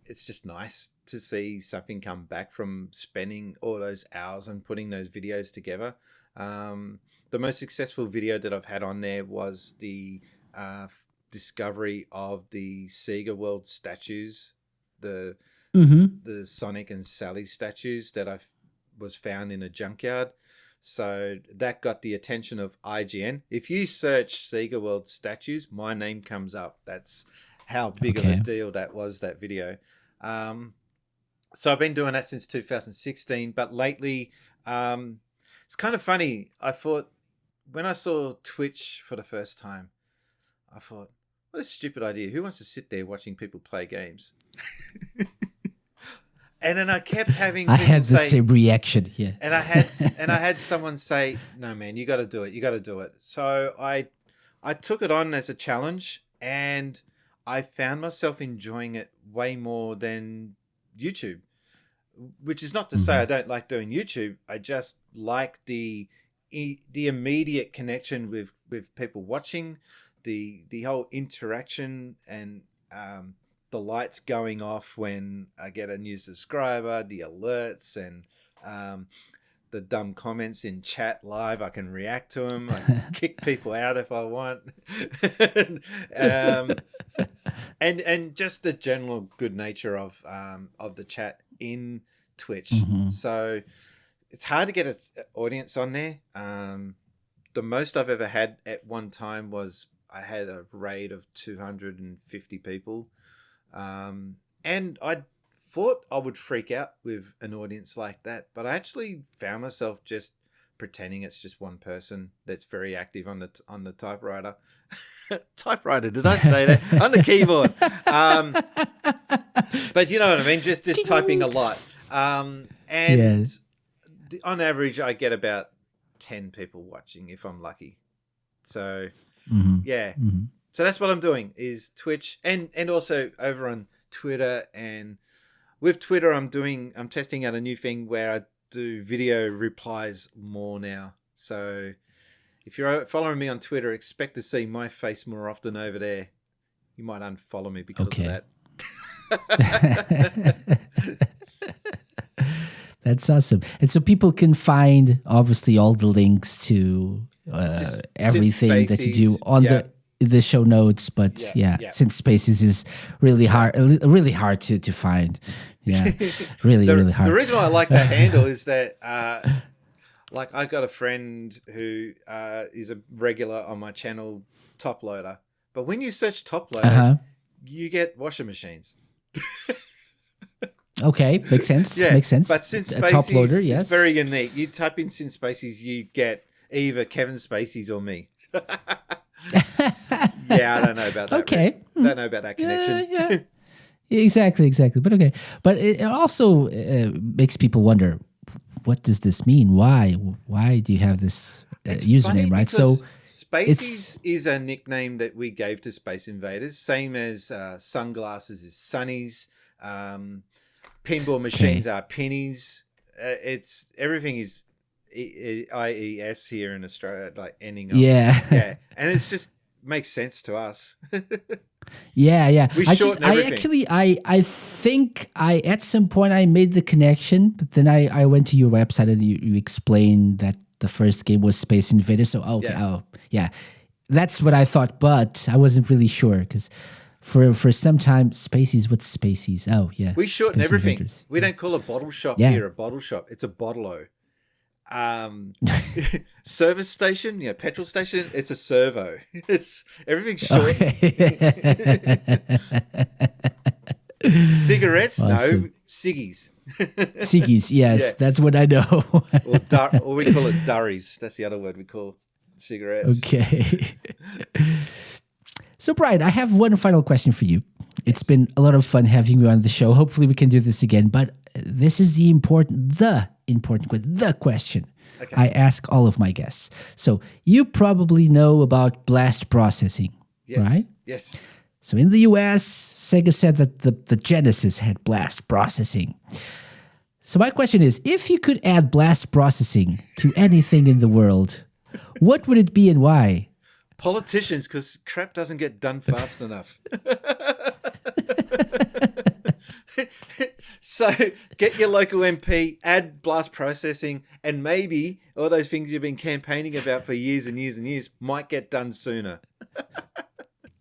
it's just nice to see something come back from spending all those hours and putting those videos together. The most successful video that I've had on there was the discovery of the SEGA World statues, the Sonic and Sally statues that was found in a junkyard. So that got the attention of IGN. If you search SEGA World statues, my name comes up. That's how big of a deal that was, that video. So I've been doing that since 2016, but lately it's kind of funny. I thought when I saw Twitch for the first time, I thought, what a stupid idea. Who wants to sit there watching people play games? And then I kept having I people had the say, same reaction. Yeah. and I had someone say, "No, man, you got to do it. You got to do it." So I took it on as a challenge, and I found myself enjoying it way more than YouTube. Which is not to say I don't like doing YouTube. I just like the immediate connection with people watching, the whole interaction, and the lights going off when I get a new subscriber, the alerts, and the dumb comments in chat live. I can react to them. I can kick people out if I want, and just the general good nature of the chat in Twitch. So it's hard to get an audience on there. The most I've ever had at one time was I had a raid of 250 people. And I thought I would freak out with an audience like that, but I actually found myself just pretending it's just one person that's very active on the typewriter. Typewriter, did I say that? On the keyboard. But you know what I mean? Just typing a lot. And on average, I get about 10 people watching if I'm lucky. So, yeah. So that's what I'm doing is Twitch and also over on Twitter. And with Twitter, I'm testing out a new thing where I do video replies more now. So if you're following me on Twitter, expect to see my face more often over there. You might unfollow me because of that. That's awesome. And so people can find obviously all the links to everything that you do on the show notes, but since Spaces is really hard to find. Yeah. Really hard. The reason why I like that handle is that like I got a friend who is a regular on my channel, Top Loader. But when you search Top Loader, you get washing machines. Okay, makes sense. Yeah, makes sense. But since Spacies, Top Loader, yes, it's very unique. You type in Sin Spacies, you get either Kevin Spacies or me. Yeah, I don't know about that. Okay, don't know about that connection. Yeah. Exactly. But okay, but it also makes people wonder, what does this mean? Why do you have this username? Right. So Spacies is a nickname that we gave to Space Invaders, same as sunglasses is sunnies. Pinball machines are pennies. It's everything is IES here in Australia, like ending up. Yeah, and it's just makes sense to us. Yeah. We shorten everything. I think at some point I made the connection, but then I went to your website and you explained that the first game was Space Invaders. So that's what I thought, but I wasn't really sure because. For some time, Spacies, what's Spacies? Oh, yeah. We shorten Space everything. Invaders. We don't call a bottle shop here a bottle shop. It's a bottle-o. Service station, petrol station, it's a servo. It's everything's short. Cigarettes, awesome. No. Ciggies. Ciggies, yes. That's what I know. or we call it durries. That's the other word we call cigarettes. Okay. So, Brian, I have one final question for you. It's been a lot of fun having you on the show. Hopefully we can do this again. But this is the important question I ask all of my guests. So you probably know about blast processing, right? Yes. So in the US, SEGA said that the Genesis had blast processing. So my question is, if you could add blast processing to anything in the world, what would it be and why? Politicians, because crap doesn't get done fast enough. So get your local MP, add blast processing, and maybe all those things you've been campaigning about for years and years and years might get done sooner.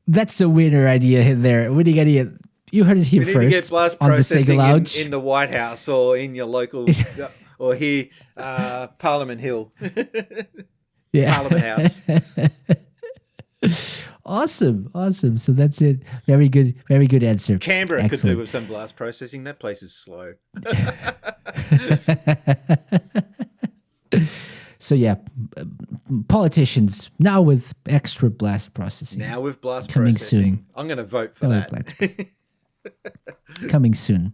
That's a winner idea there. Winning idea. You heard it here first. We need to get blast processing in the White House or in your local, or here, Parliament Hill. Parliament House. Awesome. So that's it. Very good answer. Canberra could do with some blast processing. That place is slow. So politicians now with extra blast processing. Now with blast coming processing. Soon. I'm going to vote for that. Coming soon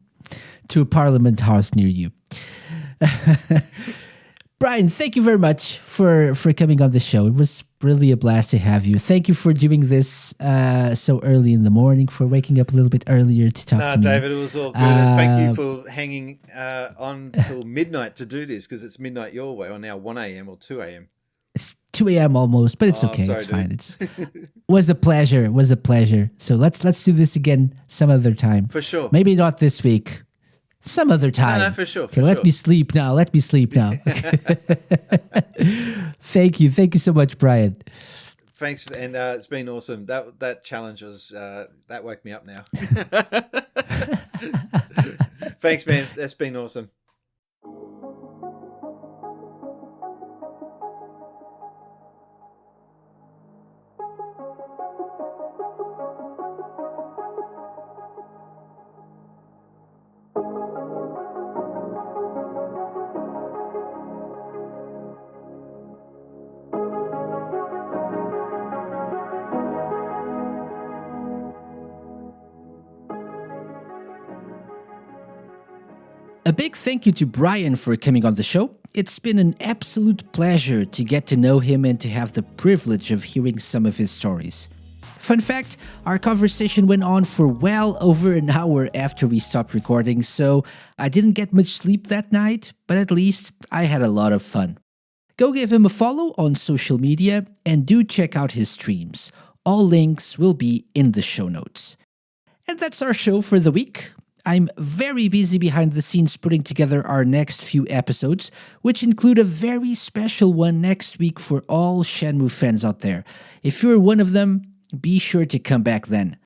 to a Parliament House near you. Brian, thank you very much for coming on the show. It was really a blast to have you. Thank you for doing this so early in the morning, for waking up a little bit earlier to talk to me. No, David, it was all good. Thank you for hanging on till midnight to do this, because it's midnight your way, or now 1 a.m. or 2 a.m. It's 2 a.m. almost, but it's okay. Sorry, it's fine. It's was a pleasure. It was a pleasure. So let's do this again some other time. For sure. Maybe not this week. Some other time. No, for sure. Okay, let me sleep now. Thank you. Thank you so much, Brian. Thanks, and it's been awesome. That challenge was that woke me up now. Thanks, man. That's been awesome. A big thank you to Brian for coming on the show. It's been an absolute pleasure to get to know him and to have the privilege of hearing some of his stories. Fun fact, our conversation went on for well over an hour after we stopped recording, so I didn't get much sleep that night, but at least I had a lot of fun. Go give him a follow on social media and do check out his streams. All links will be in the show notes. And that's our show for the week. I'm very busy behind the scenes putting together our next few episodes, which include a very special one next week for all Shenmue fans out there. If you're one of them, be sure to come back then.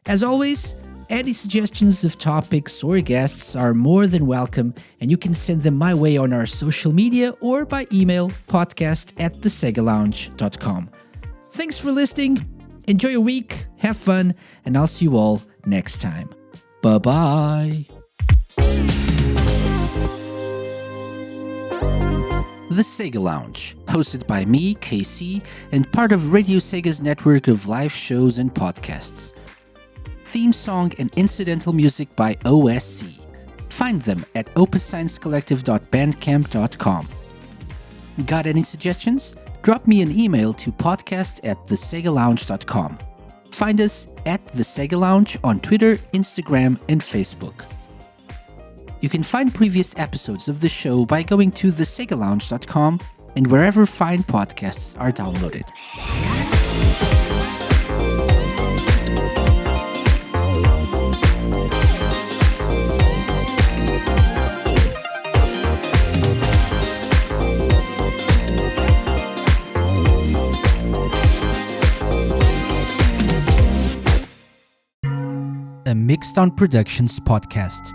As always, any suggestions of topics or guests are more than welcome, and you can send them my way on our social media or by email, podcast@thesegalounge.com. Thanks for listening, enjoy your week, have fun, and I'll see you all next time. Bye-bye. The SEGA Lounge, hosted by me, KC, and part of Radio Sega's network of live shows and podcasts. Theme song and incidental music by OSC. Find them at opussciencecollective.bandcamp.com. Got any suggestions? Drop me an email to podcast@thesegalounge.com. Find us at The SEGA Lounge on Twitter, Instagram, and Facebook. You can find previous episodes of the show by going to thesegalounge.com and wherever fine podcasts are downloaded. A Mixed On Productions podcast.